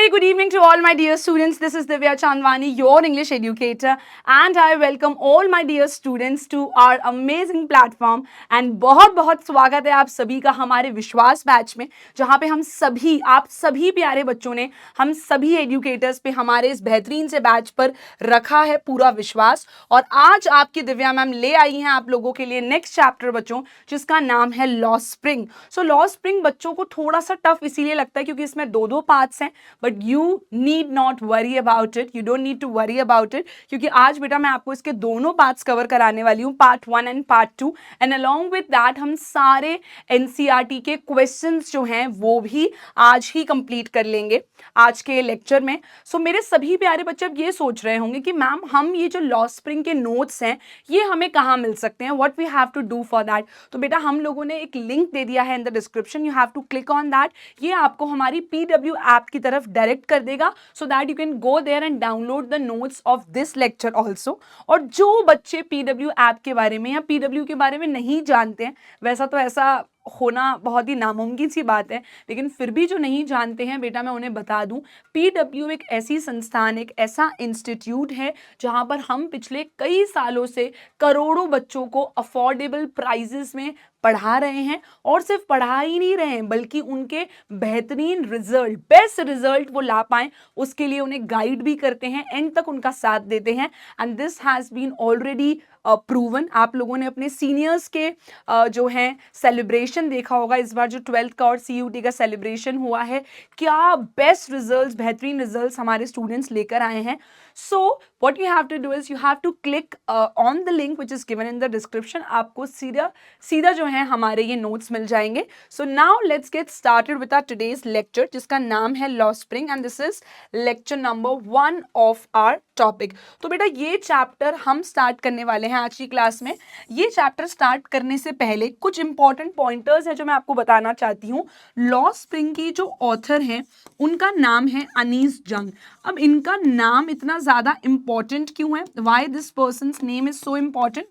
very good evening to all my dear students. This is Divya Chandwani, your English educator, and I welcome all my dear students to our amazing platform. And बहुत बहुत स्वागत है आप सभी का हमारे विश्वास बैच में, जहाँ पे हम सभी आप सभी प्यारे बच्चों ने हम सभी एजुकेटर्स पे हमारे इस बेहतरीन से बैच पर रखा है पूरा विश्वास। और आज आपकी दिव्या मैम ले आई हैं आप लोगों के लिए नेक्स्ट चैप्टर बच्चों, जिसका नाम है लॉ स्प्रिंग। सो लॉ स्प्रिंग बच्चों को थोड़ा सा टफ इसीलिए लगता है क्योंकि इसमें दो पार्ट्स हैं, but you need not worry about it, you don't need to worry about it, क्योंकि आज बेटा मैं आपको इसके दोनों पार्ट्स कवर कराने वाली हूँ, part 1 and part 2। And along with that हम सारे एनसीईआरटी के क्वेश्चंस जो हैं वो भी आज ही कंप्लीट कर लेंगे आज के लेक्चर में। सो मेरे सभी प्यारे बच्चे अब ये सोच रहे होंगे कि मैम हम ये जो लॉ स्प्रिंग के नोट्स हैं ये हमें कहाँ मिल सकते हैं, what we have to do for that. तो बेटा हम लोगों ने एक लिंक दे दिया है in the description, you have to click on that. ये आपको हमारी पीडब्ल्यू ऐप की तरफ डायरेक्ट कर देगा, so that you can go there and download the notes of this lecture also. और जो बच्चे पीडब्ल्यू ऐप के बारे में या पीडब्ल्यू के बारे में नहीं जानते हैं, वैसा तो ऐसा होना बहुत ही नामुमकिन सी बात है, लेकिन फिर भी जो नहीं जानते हैं बेटा मैं उन्हें बता दूं, पीडब्ल्यू एक ऐसी संस्थान, एक ऐसा इंस्टीट्यूट है जहां पर हम पिछले कई सालों से करोड़ों बच्चों को अफोर्डेबल प्राइजेस में पढ़ा रहे हैं। और सिर्फ पढ़ा ही नहीं रहे हैं बल्कि उनके बेहतरीन रिजल्ट, बेस्ट रिजल्ट वो ला पाएं उसके लिए उन्हें गाइड भी करते हैं, एंड तक उनका साथ देते हैं। And this has been already proven. आप लोगों ने अपने सीनियर्स के जो हैं सेलिब्रेशन देखा होगा, इस बार जो 12th का और सीयूटी का सेलिब्रेशन हुआ है, क्या बेस्ट रिजल्ट्स, बेहतरीन रिजल्ट्स हमारे स्टूडेंट्स लेकर आए हैं। So what you have to do is you have to click on the link which is given in the description. आपको सीधा जो है हमारे ये नोट्स मिल जाएंगे। So now let's get started with our today's lecture, जिसका नाम है लॉ Spring, and this is lecture number 1 of our topic. तो बेटा ये चैप्टर हम स्टार्ट करने वाले हैं आज की क्लास में। ये चैप्टर स्टार्ट करने से पहले कुछ इंपॉर्टेंट पॉइंटर्स हैं जो मैं आपको बताना चाहती हूँ। लॉ स्प्रिंग की जो ऑथर हैं उनका नाम है अनीस जंग। अब इनका नाम इतना ज़्यादा इंपॉर्टेंट क्यों है, why this persons name is so important?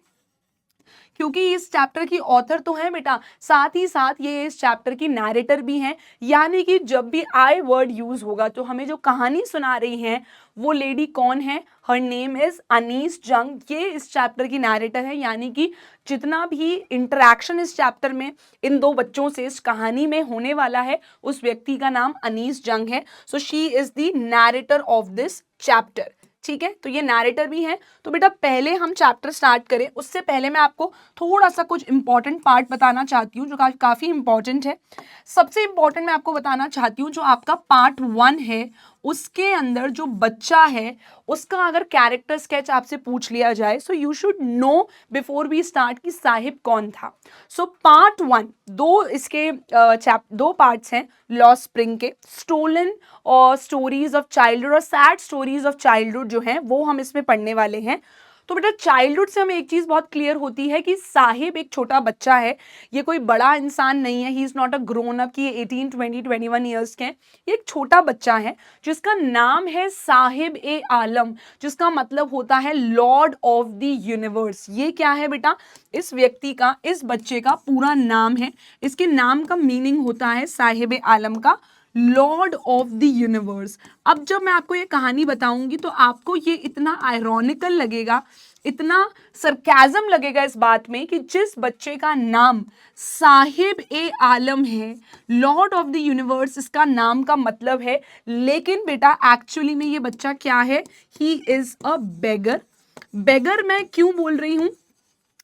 क्योंकि इस चैप्टर की ऑथर तो है बेटा, साथ ही साथ ये इस चैप्टर की नैरेटर भी हैं। यानी कि जब भी आई वर्ड यूज होगा तो हमें जो कहानी सुना रही हैं वो लेडी कौन है, हर नेम इज अनीस जंग। ये इस चैप्टर की नैरेटर है, यानी कि जितना भी इंटरेक्शन इस चैप्टर में इन दो बच्चों से इस कहानी में होने वाला है उस व्यक्ति का नाम अनीस जंग है। So she is the narrator of this chapter. ठीक है, तो ये नैरेटर भी है। तो बेटा पहले हम चैप्टर स्टार्ट करें उससे पहले मैं आपको थोड़ा सा कुछ इंपॉर्टेंट पार्ट बताना चाहती हूँ जो काफ़ी इंपॉर्टेंट है। सबसे इंपॉर्टेंट मैं आपको बताना चाहती हूँ जो आपका पार्ट 1 है उसके अंदर जो बच्चा है उसका अगर कैरेक्टर स्केच आपसे पूछ लिया जाए, so you should know before we start कि साहिब कौन था। सो पार्ट 1 दो पार्ट्स हैं लॉ स्प्रिंग के, स्टोलन और स्टोरीज ऑफ चाइल्डहुड और सैड स्टोरीज ऑफ चाइल्डहुड जो हैं वो हम इसमें पढ़ने वाले हैं। तो बेटा चाइल्डहुड से हमें एक चीज़ बहुत क्लियर होती है कि साहिब एक छोटा बच्चा है, ये कोई बड़ा इंसान नहीं है, he is not a grown up कि 18, 20, 21 ईयर्स के हैं। ये एक छोटा बच्चा है जिसका नाम है साहिब ए आलम, जिसका मतलब होता है लॉर्ड ऑफ द यूनिवर्स। ये क्या है बेटा, इस व्यक्ति का, इस बच्चे का पूरा नाम है, इसके नाम का मीनिंग होता है साहिब ए आलम का लॉर्ड ऑफ द यूनिवर्स। अब जब मैं आपको ये कहानी बताऊंगी तो आपको ये इतना आयरॉनिकल लगेगा, इतना सरकाज़म लगेगा इस बात में कि जिस बच्चे का नाम साहिब ए आलम है, लॉर्ड ऑफ द यूनिवर्स इसका नाम का मतलब है, लेकिन बेटा एक्चुअली में ये बच्चा क्या है, ही इज अ बेगर। बेगर मैं क्यों बोल रही हूँ,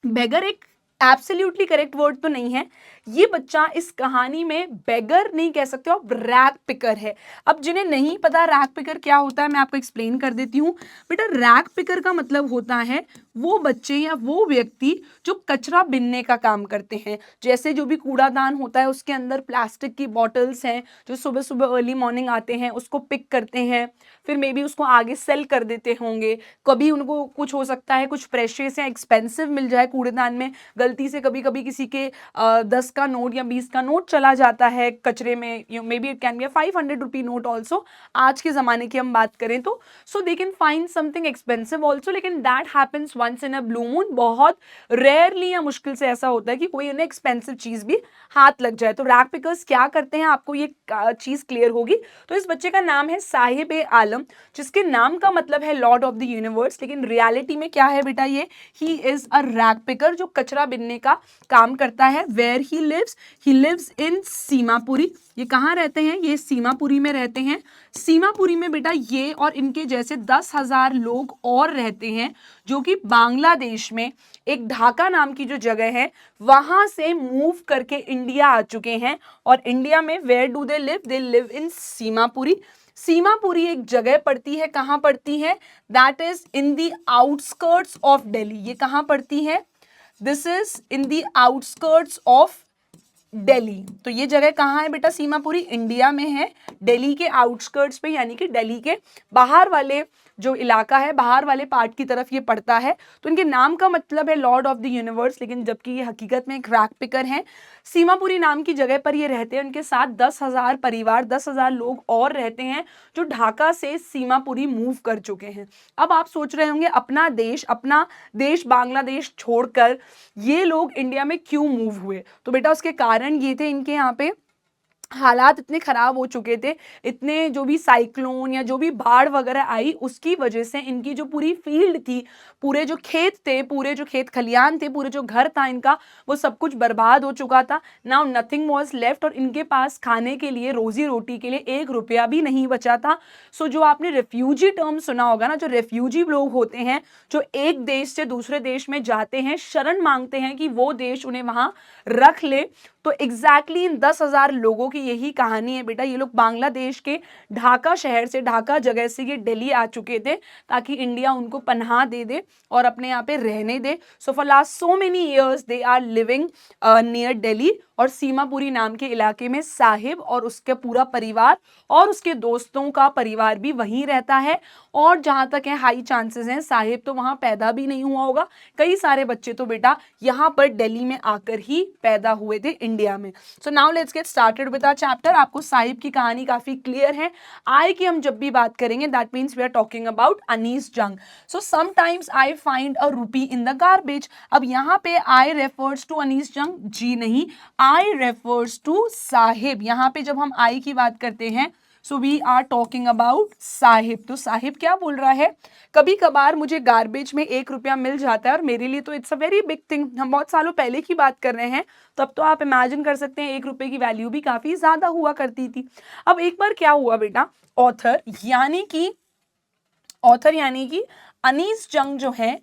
बेगर एक एब्सोल्युटली करेक्ट वर्ड तो नहीं है। ये बच्चा इस कहानी में बेगर नहीं कह सकते हो, रैग पिकर है। अब जिन्हें नहीं पता रैग पिकर क्या होता है मैं आपको एक्सप्लेन कर देती हूँ। बेटा रैग पिकर का मतलब होता है वो बच्चे या वो व्यक्ति जो कचरा बिनने का काम करते हैं। जैसे जो भी कूड़ादान होता है उसके अंदर प्लास्टिक की बॉटल्स हैं जो सुबह सुबह अर्ली मॉर्निंग आते हैं उसको पिक करते हैं, फिर मे बी उसको आगे सेल कर देते होंगे। कभी उनको कुछ हो सकता है कुछ प्रेशियस या एक्सपेंसिव मिल जाए कूड़ेदान में, गलती से कभी कभी किसी के 10 का नोट या 20 का नोट चला जाता है कचरे में, may be it can be a 500 rupee note also, आज के ज़माने की हम बात करें तो, so they can find something expensive also, लेकिन that happens once in a blue moon, बहुत रेयरली या मुश्किल से ऐसा होता है कि कोई उन्हें एक्सपेंसिव चीज़ भी हाथ लग जाए। तो रैग पिकर्स क्या करते हैं, आपको ये चीज़ क्लियर होगी। तो इस बच्चे का नाम है साहिब ए आलम, जिसके नाम का मतलब है लॉर्ड ऑफ द यूनिवर्स, लेकिन रियलिटी में क्या है बेटा, ये he is a rag picker, जो कचरा बिनने का काम करता है। Where he lives in Seemapuri. ये कहाँ रहते हैं, ये सीमापुरी में रहते हैं। सीमापुरी में बेटा ये और इनके जैसे 10,000 लोग और रहते हैं, जो कि बांग्लादेश में एक ढाका नाम की जो जगह है वहां से मूव करके इंडिया आ चुके हैं। और इंडिया में where do they live in Seemapuri. Seemapuri एक जगह पड़ती है, कहाँ पड़ती है, that is in the outskirts of Delhi. ये कहाँ पड़ती है, this is in the outskirts of Delhi. तो ये जगह कहाँ है बेटा, सीमापुरी इंडिया में है, दिल्ली के आउटस्कर्ट्स पे, यानी कि दिल्ली के बाहर वाले जो इलाका है, बाहर वाले पार्ट की तरफ ये पड़ता है। तो इनके नाम का मतलब है लॉर्ड ऑफ द यूनिवर्स, लेकिन जबकि ये हकीकत में एक रैग पिकर हैं। सीमापुरी नाम की जगह पर ये रहते हैं, उनके साथ 10,000 परिवार, 10,000 लोग और रहते हैं, जो ढाका से सीमापुरी मूव कर चुके हैं। अब आप सोच रहे होंगे अपना देश बांग्लादेश छोड़कर ये लोग इंडिया में क्यों मूव हुए, तो बेटा उसके कारण ये थे, इनके यहाँ पे हालात इतने ख़राब हो चुके थे, इतने जो भी साइक्लोन या जो भी बाढ़ वगैरह आई उसकी वजह से इनकी जो पूरी फील्ड थी, पूरे जो खेत थे, पूरे जो खेत खलियान थे, पूरे जो घर था इनका, वो सब कुछ बर्बाद हो चुका था। नाउ नथिंग वाज लेफ्ट, और इनके पास खाने के लिए, रोजी रोटी के लिए 1 रुपया भी नहीं बचा था। सो जो आपने रेफ्यूजी टर्म सुना होगा ना, जो रेफ्यूजी लोग होते हैं, जो एक देश से दूसरे देश में जाते हैं, शरण मांगते हैं कि वो देश उन्हें वहाँ रख ले, तो एग्जैक्टली इन 10,000 लोगों की यही कहानी है बेटा। ये लोग बांग्लादेश के ढाका शहर से, ढाका जगह से ये दिल्ली आ चुके थे, ताकि इंडिया उनको पनाह दे दे और अपने यहाँ पे रहने दे। So for last so many years they are living near Delhi, और सीमापुरी नाम के इलाके में साहिब और उसके पूरा परिवार और उसके दोस्तों का परिवार भी वहीं रहता है। और जहाँ तक है हाई चांसेस हैं साहिब तो वहाँ पैदा भी नहीं हुआ होगा, कई सारे बच्चे तो बेटा यहाँ पर दिल्ली में आकर ही पैदा हुए थे इंडिया में। So now let's get started with our chapter. आपको साहिब की कहानी काफी क्लियर है। आई की हम जब भी बात करेंगे that means we are talking about Anees Jung. So sometimes I find a रूपी इन द गार्बेज। अब यहाँ पे आई रेफर्स टू अनीस जंग, जी नहीं, आई रेफर्स टू साहिब। यहाँ पे जब हम आई की बात करते हैं so we are talking about Saheb. तो साहिब क्या बोल रहा है, कभी कभार मुझे गार्बेज में 1 रुपया मिल जाता है, और मेरे लिए तो it's a very big thing. हम बहुत सालों पहले की बात कर रहे हैं, तब तो आप इमेजिन कर सकते हैं 1 रुपये की वैल्यू भी काफी ज्यादा हुआ करती थी। अब एक बार क्या हुआ बेटा, ऑथर यानी कि अनीस जंग जो है,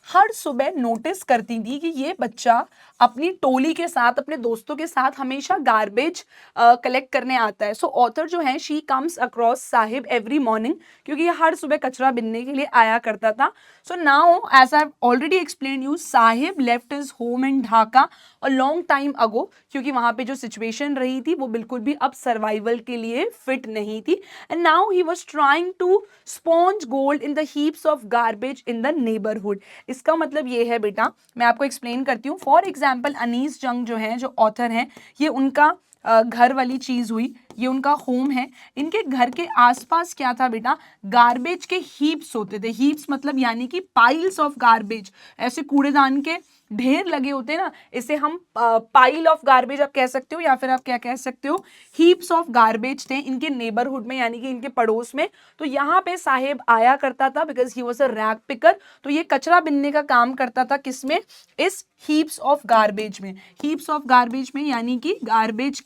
हर सुबह नोटिस करती थी कि ये बच्चा अपनी टोली के साथ, अपने दोस्तों के साथ हमेशा गार्बेज कलेक्ट करने आता है। सो ऑथर जो है she comes across Sahib every morning, क्योंकि ये हर सुबह कचरा बिनने के लिए आया करता था। So now as I already explain you, Saheb left his home in Dhaka a long time ago, क्योंकि वहाँ पे जो सिचुएशन रही थी वो बिल्कुल भी अब सर्वाइवल के लिए फिट नहीं थी। And now he was trying to sponge gold in the heaps of garbage in the neighbourhood. इसका मतलब ये है बेटा, मैं आपको एक्सप्लेन करती हूँ। फॉर एग्जाम्पल अनीस जंग जो है, जो ऑथर हैं, ये उनका घर वाली चीज हुई, ये उनका होम है। इनके घर के आसपास क्या था बेटा, गार्बेज के हीप्स होते थे। हीप्स मतलब यानी कि पाइल्स ऑफ गार्बेज, ऐसे कूड़ेदान के ढेर लगे होते हैं ना, इसे हम पाइल ऑफ गार्बेज आप कह सकते हो, या फिर आप क्या कह सकते हो, हीप्स ऑफ गार्बेज थे इनके नेबरहुड में, यानी कि इनके पड़ोस में। तो यहाँ पे साहिब आया करता था because he was a rag picker. तो ये कचरा बिनने का काम करता था किसमें, इस हीप्स ऑफ गार्बेज में। हीप्स ऑफ गार्बेज में यानी कि गार्बेज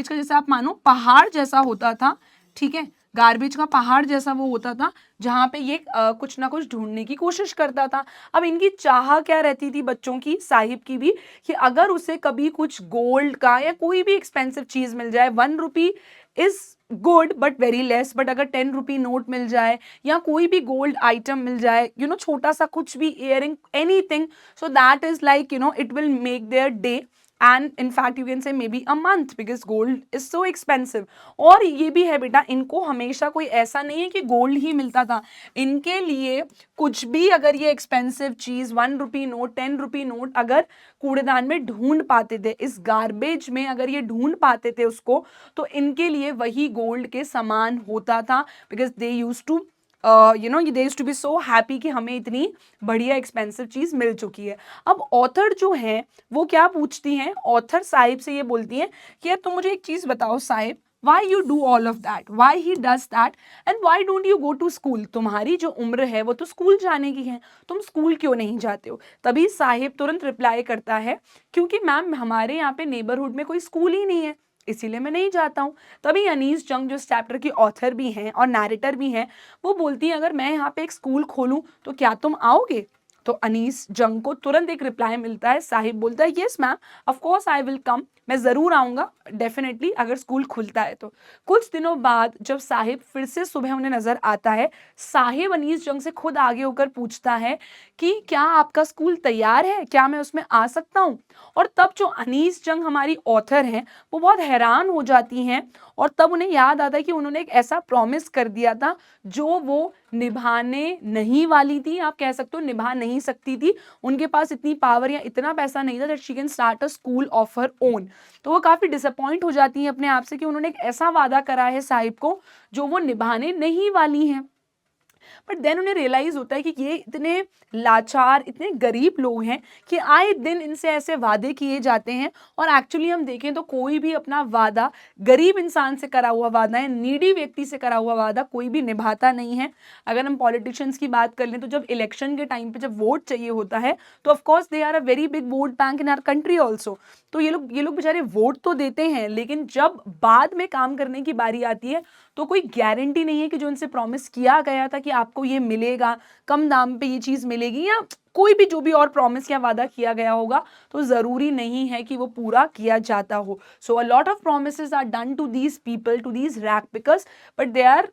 का जैसे आप मानो पहाड़ जैसा होता था, ठीक है, गार्बेज का पहाड़ जैसा वो होता था, जहाँ पे ये कुछ ना कुछ ढूंढने की कोशिश करता था। अब इनकी चाह क्या रहती थी बच्चों की, साहिब की भी, कि अगर उसे कभी कुछ गोल्ड का या कोई भी एक्सपेंसिव चीज मिल जाए, 1 रुपी is good but very less, but अगर 10 रुपी नोट मिल जाए या कोई भी गोल्ड आइटम मिल जाए, यू नो, छोटा सा कुछ भी, earring, anything, so that is like, you know, it will make their day. and in fact you can say maybe a month because gold is so expensive. और ये भी है बेटा, इनको हमेशा कोई ऐसा नहीं है कि गोल्ड ही मिलता था, इनके लिए कुछ भी अगर ये एक्सपेंसिव चीज 1 रुपी नोट 10 रुपी नोट अगर कूड़ेदान में ढूंढ पाते थे, इस गार्बेज में अगर ये ढूंढ पाते थे उसको, तो इनके लिए वही गोल्ड के समान होता था, because they use to they used to be so happy कि हमें इतनी बढ़िया एक्सपेंसिव चीज मिल चुकी है। अब ऑथर जो है वो क्या पूछती हैं, ऑथर साहिब से ये बोलती हैं कि यार तुम मुझे एक चीज बताओ Sahib, why you do all of that, why he does that and why don't you go to school, तुम्हारी जो उम्र है वो तो स्कूल जाने की है, तुम स्कूल क्यों नहीं जाते हो। तभी साहिब तुरंत रिप्लाई करता है, क्योंकि मैम हमारे यहाँ पे नेबरहुड में कोई स्कूल ही नहीं है, इसीलिए मैं नहीं जाता हूँ। तभी अनीस जंग जो इस चैप्टर की ऑथर भी हैं और नैरेटर भी हैं, वो बोलती हैं अगर मैं यहाँ पे एक स्कूल खोलूँ तो क्या तुम आओगे। तो अनीस जंग को तुरंत एक रिप्लाई मिलता है, साहिब बोलता है yes ma'am of course I will come, मैं ज़रूर आऊँगा डेफिनेटली अगर स्कूल खुलता है तो। कुछ दिनों बाद जब साहिब फिर से सुबह उन्हें नज़र आता है, साहिब अनीस जंग से खुद आगे होकर पूछता है कि क्या आपका स्कूल तैयार है, क्या मैं उसमें आ सकता हूँ। और तब जो अनीस जंग हमारी ऑथर हैं वो बहुत हैरान हो जाती हैं, और तब उन्हें याद आता है कि उन्होंने एक ऐसा प्रॉमिस कर दिया था जो वो निभाने नहीं वाली थी, आप कह सकते हो निभा नहीं सकती थी, उनके पास इतनी पावर या इतना पैसा नहीं था that she can start a school of her own. तो वो काफ़ी डिसअपॉइंट हो जाती हैं अपने आप से कि उन्होंने एक ऐसा वादा करा है साहिब को जो वो निभाने नहीं वाली हैं। बट देन उन्हें रियलाइज होता है कि ये इतने लाचार, इतने गरीब लोग हैं कि आए दिन इनसे ऐसे वादे किए जाते हैं, और एक्चुअली हम देखें तो कोई भी अपना वादा गरीब इंसान से करा हुआ वादा है, नीडी व्यक्ति से करा हुआ वादा कोई भी निभाता नहीं है। अगर हम पॉलिटिशियंस की बात कर लें तो जब इलेक्शन के टाइम पे जब वोट चाहिए होता है तो of course they are a very big vote bank in our country also. तो ये लोग बेचारे वोट तो देते हैं, लेकिन जब बाद में काम करने की बारी आती है तो कोई गारंटी नहीं है कि जो इनसे प्रॉमिस किया गया था कि आपको ये मिलेगा, कम दाम पे ये चीज़ मिलेगी, या कोई भी जो भी और प्रॉमिस या वादा किया गया होगा, तो ज़रूरी नहीं है कि वो पूरा किया जाता हो। So a lot of promises are done to these people, to these rag pickers, but they are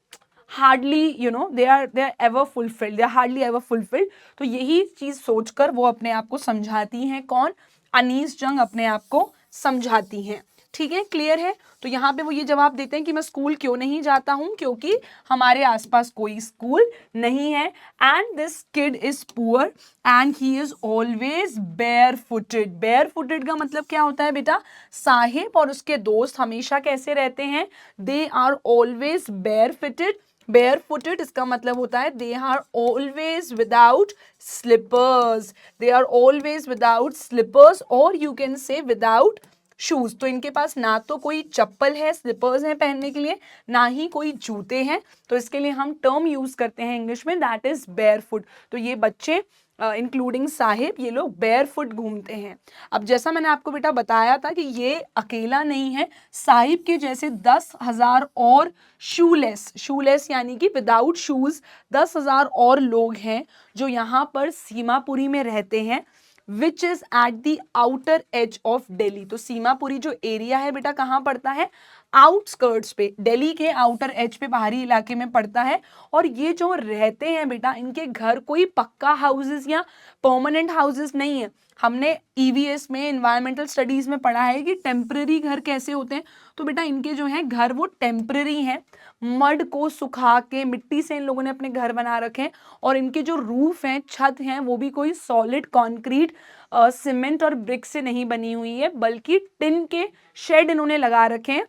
hardly they are ever fulfilled, they are hardly ever fulfilled। तो यही चीज़ सोचकर वो अपने आप को समझाती हैं, कौन, अनीस जंग अपने आप को समझाती हैं। ठीक है, क्लियर है। तो यहाँ पे वो ये जवाब देते हैं कि मैं स्कूल क्यों नहीं जाता हूँ, क्योंकि हमारे आसपास कोई स्कूल नहीं है, and this kid is poor and he is always bare footed. Bare footed का मतलब क्या होता है बेटा, साहिब और उसके दोस्त हमेशा कैसे रहते हैं, they are always bare footed. Bare footed इसका मतलब होता है they are always without slippers, they are always without slippers, और you can say without shoes. तो इनके पास ना तो कोई चप्पल है, स्लीपर्स हैं पहनने के लिए, ना ही कोई जूते हैं, तो इसके लिए हम टर्म यूज करते हैं इंग्लिश में, दैट इज बेयरफुट। तो ये बच्चे इंक्लूडिंग साहिब, ये लोग बेयरफुट घूमते हैं। अब जैसा मैंने आपको बेटा बताया था कि ये अकेला नहीं है, साहिब के जैसे 10,000 और शूलेस यानी कि विदाउट शूज 10,000 और लोग हैं जो यहाँ पर सीमापुरी में रहते हैं, which is at the outer as of Delhi. तो सीमापुरी जो एरिया है बेटा कहाँ पड़ता है, आउटस्कर्ट्स पे, दिल्ली के आउटर एज पे, बाहरी इलाके में पड़ता है। और ये जो रहते हैं बेटा, इनके घर कोई पक्का हाउसेस या परमानेंट हाउसेस नहीं है। हमने ईवीएस में, इन्वायरमेंटल स्टडीज में पढ़ा है कि टेम्पररी घर कैसे होते हैं, तो बेटा इनके जो हैं घर वो टेम्पररी हैं, मड को सुखा के मिट्टी से इन लोगों ने अपने घर बना रखे हैं, और इनके जो रूफ हैं, छत हैं, वो भी कोई सॉलिड कंक्रीट सीमेंट और ब्रिक से नहीं बनी हुई है, बल्कि टिन के शेड इन्होंने लगा रखे हैं,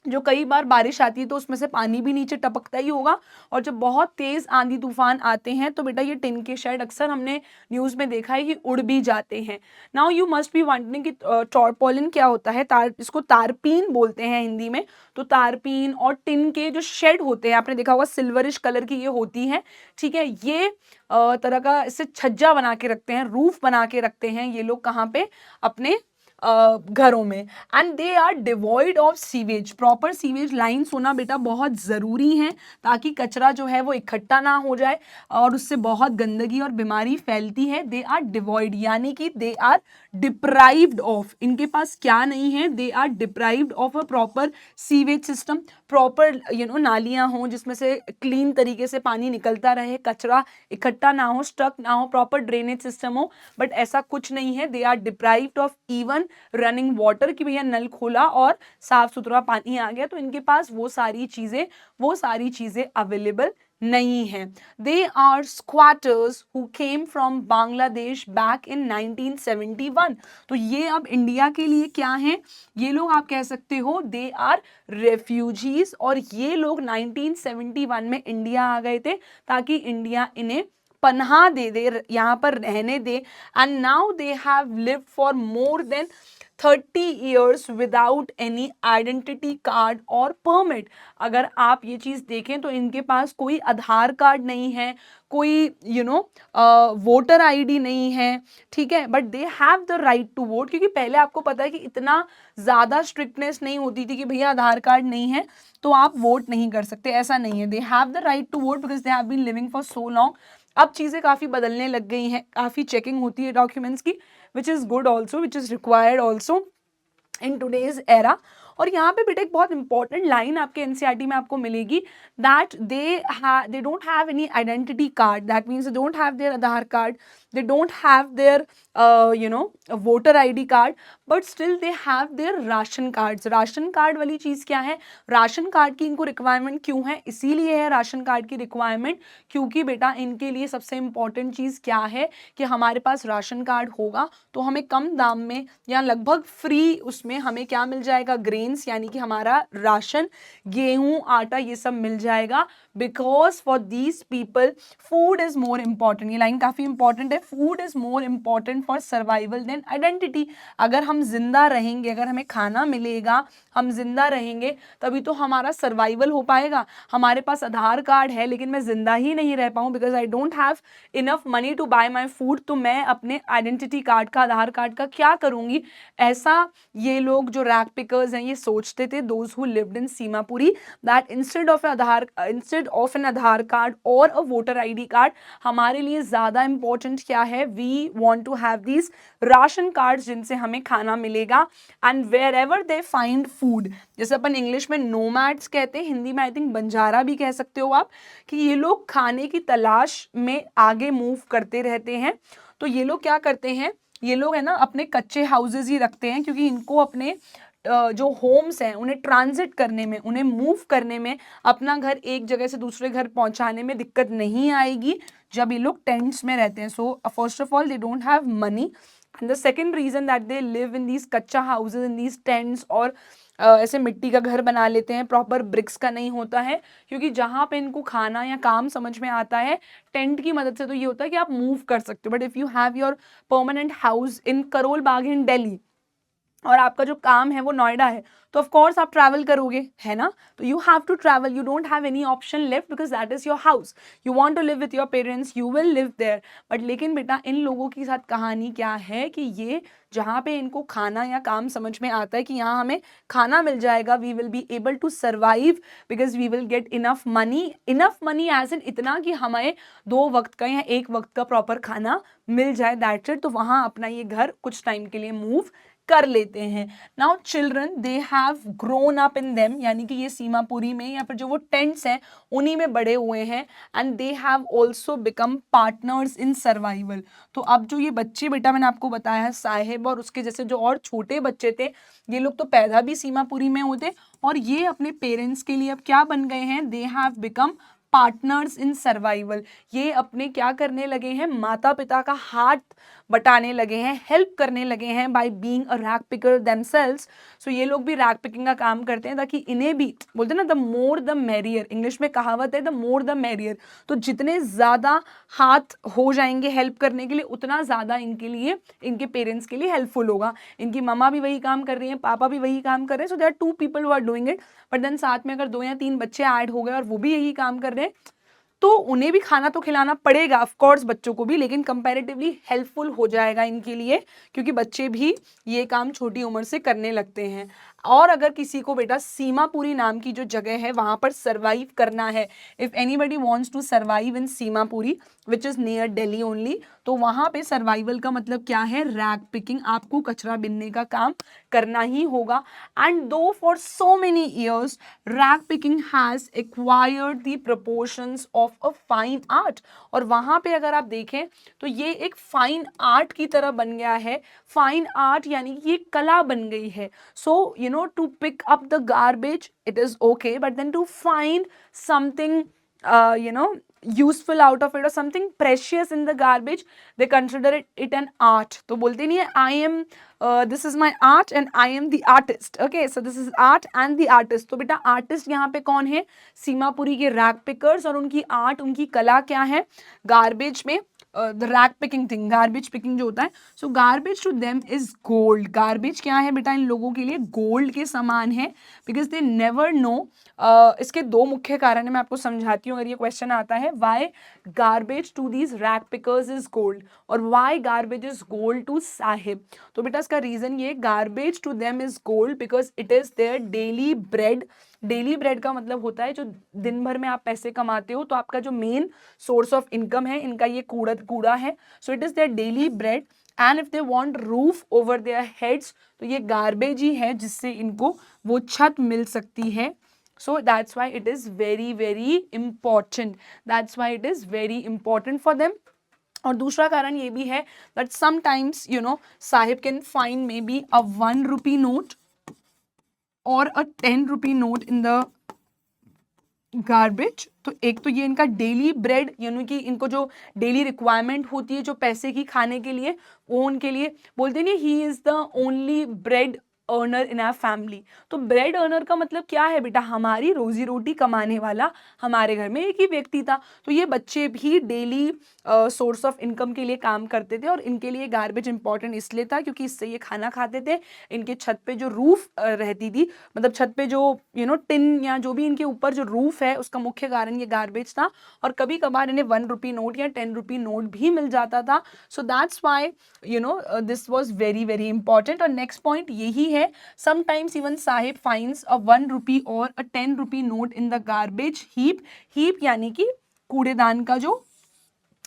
जो कई बार बारिश आती है तो उसमें से पानी भी नीचे टपकता ही होगा, और जब बहुत तेज आंधी तूफान आते हैं तो बेटा ये टिन के शेड अक्सर हमने न्यूज़ में देखा है कि उड़ भी जाते हैं। Now you must be wondering कि टॉरपोलिन क्या होता है, इसको तारपीन बोलते हैं हिंदी में। तो तारपीन और टिन के जो शेड होते हैं, आपने देखा होगा सिल्वरिश कलर की ये होती हैं, ठीक है, ये तरह का इससे छज्जा बना के रखते हैं, रूफ बना के रखते हैं ये लोग, कहाँ पे, अपने घरों में। And they are devoid of sewage, proper sewage lines होना बेटा बहुत ज़रूरी है, ताकि कचरा जो है वो इकट्ठा ना हो जाए और उससे बहुत गंदगी और बीमारी फैलती है। दे आर डिवॉइड यानी कि दे आर डिप्राइव्ड ऑफ, इनके पास क्या नहीं है, they are deprived of a proper sewage system, proper नालियाँ हों जिसमें से क्लीन तरीके से पानी निकलता रहे, कचरा इकट्ठा ना हो, स्टक ना हो, प्रॉपर ड्रेनेज सिस्टम हो, बट ऐसा कुछ नहीं है। They are deprived of even on running water कि भैया नल खोला और साफ सुथरा पानी आ गया, तो इनके पास वो सारी चीजें अवेलेबल नहीं है। They are squatters who came from Bangladesh back in 1971। तो ये अब इंडिया के लिए क्या है, ये लोग आप कह सकते हो दे आर रेफ्यूजीज, और ये लोग 1971 में इंडिया आ गए थे ताकि इंडिया इन्हें पनाह दे यहाँ पर रहने दे। And now they have lived for more than 30 years without any identity card और परमिट। अगर आप ये चीज़ देखें तो इनके पास कोई आधार कार्ड नहीं है, कोई वोटर आईडी नहीं है, ठीक है, but they have the right to vote. क्योंकि पहले आपको पता है कि इतना ज़्यादा स्ट्रिक्टनेस नहीं होती थी कि भैया आधार कार्ड नहीं है तो आप वोट नहीं कर सकते, ऐसा नहीं है। They have the right to vote because they have been living for so long. अब चीज़ें काफ़ी बदलने लग गई हैं, काफ़ी चेकिंग होती है डॉक्यूमेंट्स की, which is good also, which is required also in today's era. और यहाँ पे बेटा एक बहुत इंपॉर्टेंट लाइन आपके एनसीईआरटी में आपको मिलेगी, that they don't have any identity card, that means they don't have their Aadhaar card, they don't have their voter ID card, but still they have their ration cards. Ration card वाली चीज़ क्या है, ration card की इनको requirement क्यों है, इसीलिए है ration card की रिक्वायरमेंट क्योंकि बेटा इनके लिए सबसे इंपॉर्टेंट चीज़ क्या है कि हमारे पास राशन कार्ड होगा तो हमें कम दाम में या लगभग फ्री उसमें हमें क्या मिल जाएगा, ग्रेन्स, यानी कि हमारा राशन, गेहूं, आटा, ये सब मिल जाएगा। Because for these people food is more important. ये लाइन काफ़ी इंपॉर्टेंट है, food is more important for survival than identity. अगर हम जिंदा रहेंगे, अगर हमें खाना मिलेगा, हम जिंदा रहेंगे तभी तो हमारा सर्वाइवल हो पाएगा। हमारे पास आधार कार्ड है लेकिन मैं जिंदा ही नहीं रह पाऊँ because I don't have enough money to buy my food, तो मैं अपने आइडेंटिटी कार्ड का, आधार कार्ड का क्या करूँगी। ऐसा ये लोग जो रैग पिकर्स हैं ये सोचते थे, those who lived in Seemapuri, that instead of an Aadhaar card और अ वोटर आईडी कार्ड, हमारे लिए ज़्यादा इंपॉर्टेंट क्या है, we want to have these ration card जिनसे हमें खाना मिलेगा। And wherever they find food, जैसे अपन इंग्लिश में नोमैड्स कहते हैं, हिंदी में आई थिंक बंजारा भी कह सकते हो आप, कि ये लोग खाने की तलाश में आगे मूव करते रहते हैं। तो ये लोग क्या करते हैं, ये लोग है ना अपने कच्चे हाउसेज ही रखते हैं क्योंकि इनको अपने जो होम्स हैं उन्हें ट्रांजिट करने में, उन्हें मूव करने में, अपना घर एक जगह से दूसरे घर पहुंचाने में दिक्कत नहीं आएगी जब ये लोग टेंट्स में रहते हैं। So first of all they don't have money, and the second reason that they live in these kutcha houses, in these tents, और ऐसे मिट्टी का घर बना लेते हैं, प्रॉपर ब्रिक्स का नहीं होता है, क्योंकि जहाँ पे इनको खाना या काम समझ में आता है टेंट की मदद से तो ये होता है कि आप मूव कर सकते हो। But if you have your permanent house in Karol Bagh in Delhi और आपका जो काम है वो नोएडा है, तो ऑफ कोर्स आप ट्रैवल करोगे, है ना, तो you have to travel, you don't have any option left because that is your house, you want to live with your parents, you will live there. But लेकिन बेटा इन लोगों के साथ कहानी क्या है कि ये जहाँ पे इनको खाना या काम समझ में आता है कि यहाँ हमें खाना मिल जाएगा, we will be able to survive because we will get enough money as in इतना कि हमें 2 वक्त का या 1 वक्त का प्रॉपर खाना मिल जाए, दैट्स इट। तो वहाँ अपना ये घर कुछ टाइम के लिए मूव कर लेते हैं। Now children they have grown up in them, यानी कि ये सीमापुरी में या फिर जो वो टेंट्स हैं उन्हीं में बड़े हुए हैं, and they have also become partners in survival. तो अब जो ये बच्चे बेटा मैंने आपको बताया है, साहिब और उसके जैसे जो और छोटे बच्चे थे, ये लोग तो पैदा भी सीमापुरी में होते और ये अपने पेरेंट्स के लिए अब क्या बन गए हैं, they have become partners in survival. ये अपने क्या करने लगे हैं, माता पिता का हाथ बटाने लगे हैं, हेल्प करने लगे हैं by being a rag picker themselves. So ये लोग भी रैग पिकिंग का काम करते हैं ताकि इन्हें भी, बोलते हैं ना the more the merrier, English में कहावत है द मोर द मैरियर। तो जितने ज़्यादा हाथ हो जाएंगे हेल्प करने के लिए उतना ज़्यादा इनके लिए, इनके पेरेंट्स के लिए हेल्पफुल होगा। इनकी मम्मा भी वही काम कर रही हैं, पापा भी वही काम कर रहे हैं, so there are 2 people who are doing it. But then साथ में अगर 2 या 3 बच्चे ऐड हो गए और वो भी यही काम कर रहे हैं तो उन्हें भी खाना तो खिलाना पड़ेगा ऑफ कोर्स, बच्चों को भी, लेकिन कंपैरेटिवली हेल्पफुल हो जाएगा इनके लिए क्योंकि बच्चे भी ये काम छोटी उम्र से करने लगते हैं। और अगर किसी को बेटा सीमापुरी नाम की जो जगह है वहां पर सर्वाइव करना है, if anybody wants to survive in Seemapuri which is near Delhi only, तो वहां पे सर्वाइवल का मतलब क्या है, रैग पिकिंग, आपको कचरा बिनने का काम करना ही होगा. एंड दो for so many years rag picking has acquired the proportions of a fine art, और वहां पे अगर आप देखें तो ये एक फाइन आर्ट की तरह बन गया है. फाइन आर्ट यानी कि ये कला बन गई है. So you know to pick up the garbage it is okay, but then to find something useful out of it or something precious in the garbage, they consider it an art. तो बोलते नहीं है I am this is my art and I am the artist. Okay, so this is art and the artist. तो बेटा artist यहाँ पे कौन है, सीमापुरी के रैग पिकर्स, और उनकी आर्ट, उनकी कला क्या है, गार्बेज में the rag picking thing, garbage picking जो होता है. So garbage to them is gold. Garbage क्या है बेटा, इन लोगों के लिए गोल्ड के समान है, बिकॉज दे नेवर नो. इसके दो मुख्य कारण है, मैं आपको समझाती हूँ अगर ये क्वेश्चन आता है. Why garbage to these rag pickers is gold, और why garbage is gold to Saheb. तो बेटा इसका रीजन ये, garbage to them is gold because it is their daily bread. Daily bread का मतलब होता है जो दिन भर में आप पैसे कमाते हो, तो आपका जो मेन सोर्स ऑफ इनकम है, इनका ये कूड़ा है. So it is their daily bread, and if they want roof over their heads, तो ये गार्बेज ही है जिससे इनको वो छत मिल सकती है. So that's why it is very very important, that's why it is very important for them. और दूसरा कारण ये भी है that sometimes Sahib can find may be a 1 rupee note और a 10 rupee note in the garbage. तो एक तो ये इनका डेली ब्रेड, यानी कि इनको जो डेली रिक्वायरमेंट होती है जो पैसे की खाने के लिए, वो उनके लिए बोलते नहीं, he is the only bread earner in our family. तो ब्रेड अर्नर का मतलब क्या है बेटा, हमारी रोजी रोटी कमाने वाला हमारे घर में एक ही व्यक्ति था. तो ये बच्चे भी डेली सोर्स ऑफ इनकम के लिए काम करते थे, और इनके लिए गार्बेज इंपॉर्टेंट इसलिए था क्योंकि इससे ये खाना खाते थे. इनके छत पे जो रूफ रहती थी, मतलब छत पे जो टिन या जो भी इनके ऊपर जो रूफ है, उसका मुख्य कारण ये गार्बेज था. और कभी कभार इन्हें 1 rupee नोट या 10 rupee नोट भी मिल जाता था. सो that's why this was very very important. और नेक्स्ट पॉइंट यही है, sometimes even Sahib finds a 1 rupee और a 10 rupee note in the garbage heap. Heap यानी कि कूड़ेदान का जो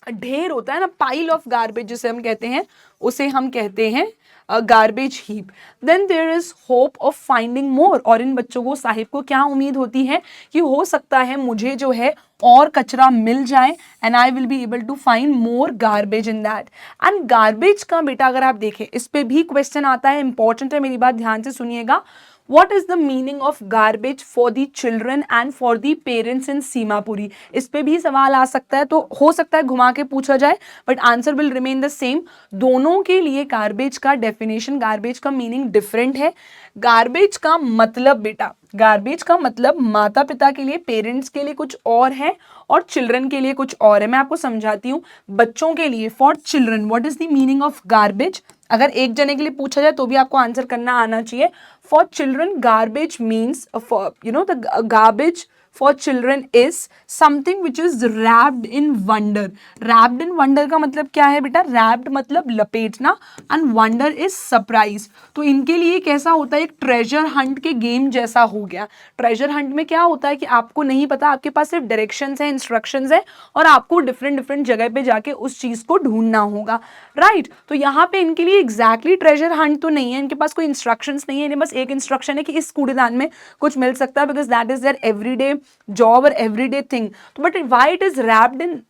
ढेर होता है ना, पाइल ऑफ गार्बेज जिसे हम कहते हैं, उसे हम कहते हैं garbage heap. Then there is hope of finding more. और इन बच्चों को, साहिब को क्या उम्मीद होती है कि हो सकता है मुझे जो है और कचरा मिल जाए, and I will be able to find more garbage in that. And garbage का बेटा अगर आप देखें, इस पे भी क्वेश्चन आता है, इंपॉर्टेंट है, मेरी बात ध्यान से सुनिएगा. What is the meaning of garbage for the children and for the parents in Seemapuri? इस पे भी सवाल आ सकता है, तो हो सकता है घुमा के पूछा जाए, but answer will remain the same. दोनों के लिए गार्बेज का डेफिनेशन, गार्बेज का मीनिंग डिफरेंट है. गार्बेज का मतलब बेटा, गार्बेज का मतलब माता पिता के लिए, पेरेंट्स के लिए कुछ और है, और चिल्ड्रन के लिए कुछ और है. मैं आपको समझाती हूँ. बच्चों के लिए, for children, what is the meaning of garbage? अगर एक जने के लिए पूछा जाए तो भी आपको आंसर करना आना चाहिए. For children garbage means, the garbage for children is something which is wrapped in wonder. wrapped in wonder का मतलब क्या है बेटा, wrapped मतलब लपेटना, and wonder is surprise. तो इनके लिए कैसा होता है, एक ट्रेजर हंट के गेम जैसा हो गया. ट्रेजर हंट में क्या होता है कि आपको नहीं पता, आपके पास सिर्फ डायरेक्शंस हैं, इंस्ट्रक्शंस हैं, और आपको डिफरेंट डिफरेंट जगह पे जाके उस चीज को ढूंढना होगा, राइट. तो यहाँ पे इनके लिए एग्जैक्टली ट्रेजर हंट तो नहीं है, इनके पास कोई इंस्ट्रक्शंस नहीं है, इन्हें बस एक इंस्ट्रक्शन है कि इस कूड़ेदान में कुछ मिल सकता है, because that is there everyday job और एवरीडे थिंग. तो but why it is wrapped in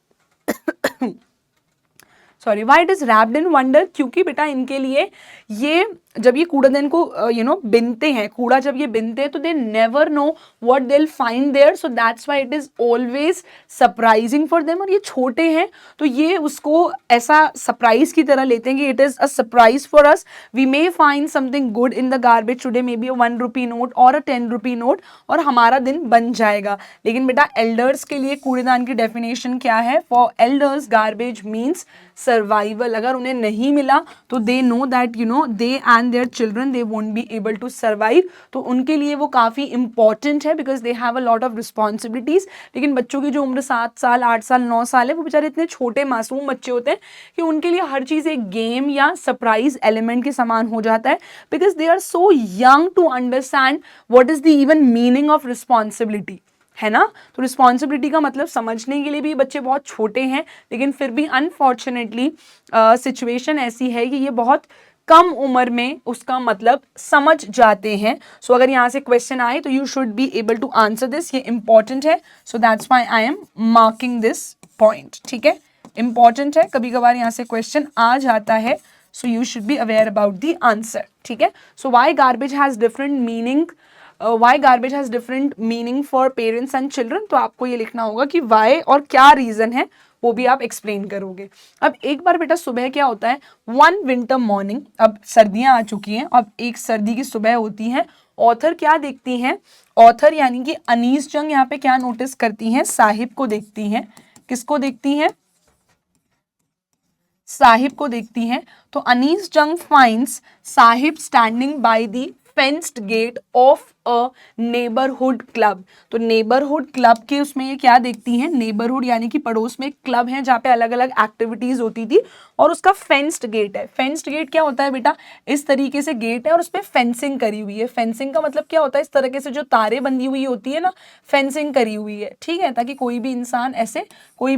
why it is wrapped in wonder, क्योंकि बेटा इनके लिए ये जब ये कूड़ादान को बिनते हैं, कूड़ा जब ये बिनते हैं, तो they never know what they will find there. So that's why it is always surprising for them. और ये छोटे हैं तो ये उसको ऐसा सरप्राइज की तरह लेते हैं कि it is a surprise for us. We may find something good in the garbage today, maybe a 1 rupee note और अ 10 rupee नोट, और हमारा दिन बन जाएगा. लेकिन बेटा एल्डर्स के लिए कूड़ेदान की डेफिनेशन क्या है? For elders garbage means survival. अगर उन्हें नहीं मिला तो they know that they and their children they won't be able to survive. तो उनके लिए वो काफ़ी इंपॉर्टेंट है because they have a lot of responsibilities. लेकिन बच्चों की जो उम्र 7 साल 8 साल 9 साल है वो बेचारे इतने छोटे मासूम बच्चे होते हैं कि उनके लिए हर चीज़ एक गेम या सरप्राइज एलिमेंट के समान हो जाता है because they are so young to understand what is the even meaning of responsibility, है ना। तो रिस्पॉन्सिबिलिटी का मतलब समझने के लिए भी बच्चे बहुत छोटे हैं, लेकिन फिर भी अनफॉर्चुनेटली सिचुएशन ऐसी है कि ये बहुत कम उम्र में उसका मतलब समझ जाते हैं। सो अगर यहाँ से क्वेश्चन आए तो you should be able to answer this, ये इंपॉर्टेंट है। So that's why I am marking this point, ठीक है, इंपॉर्टेंट है। कभी कभार यहाँ से क्वेश्चन आ जाता है, so you should be aware about the answer, ठीक है। So why garbage has different meaning, why garbage has different meaning for parents and children. तो आपको ये लिखना होगा कि वाई और क्या रीज़न है वो भी आप एक्सप्लेन करोगे। अब एक बार बेटा सुबह क्या होता है, वन विंटर मॉर्निंग, अब सर्दियाँ आ चुकी हैं, अब एक सर्दी की सुबह होती है। ऑथर क्या देखती हैं, ऑथर यानी कि अनीस जंग यहाँ पे क्या नोटिस करती हैं, साहिब को देखती हैं। किसको देखती हैं, साहिब को देखती हैं। तो Anees Jung finds Saheb standing by the fenced gate of a neighbourhood club. तो नेबरहुड क्लब के उसमें ये क्या देखती हैं, नेबरहुड यानी कि पड़ोस में एक क्लब है जहाँ पे अलग अलग एक्टिविटीज होती थी और उसका फेंस्ड गेट है। फेंस्ड गेट क्या होता है बेटा, इस तरीके से गेट है और उसपे फेंसिंग करी हुई है। फेंसिंग का मतलब क्या होता है, इस तरीके से जो तारे बंधी हुई होती है ना, फेंसिंग करी हुई है, ठीक है, ताकि कोई भी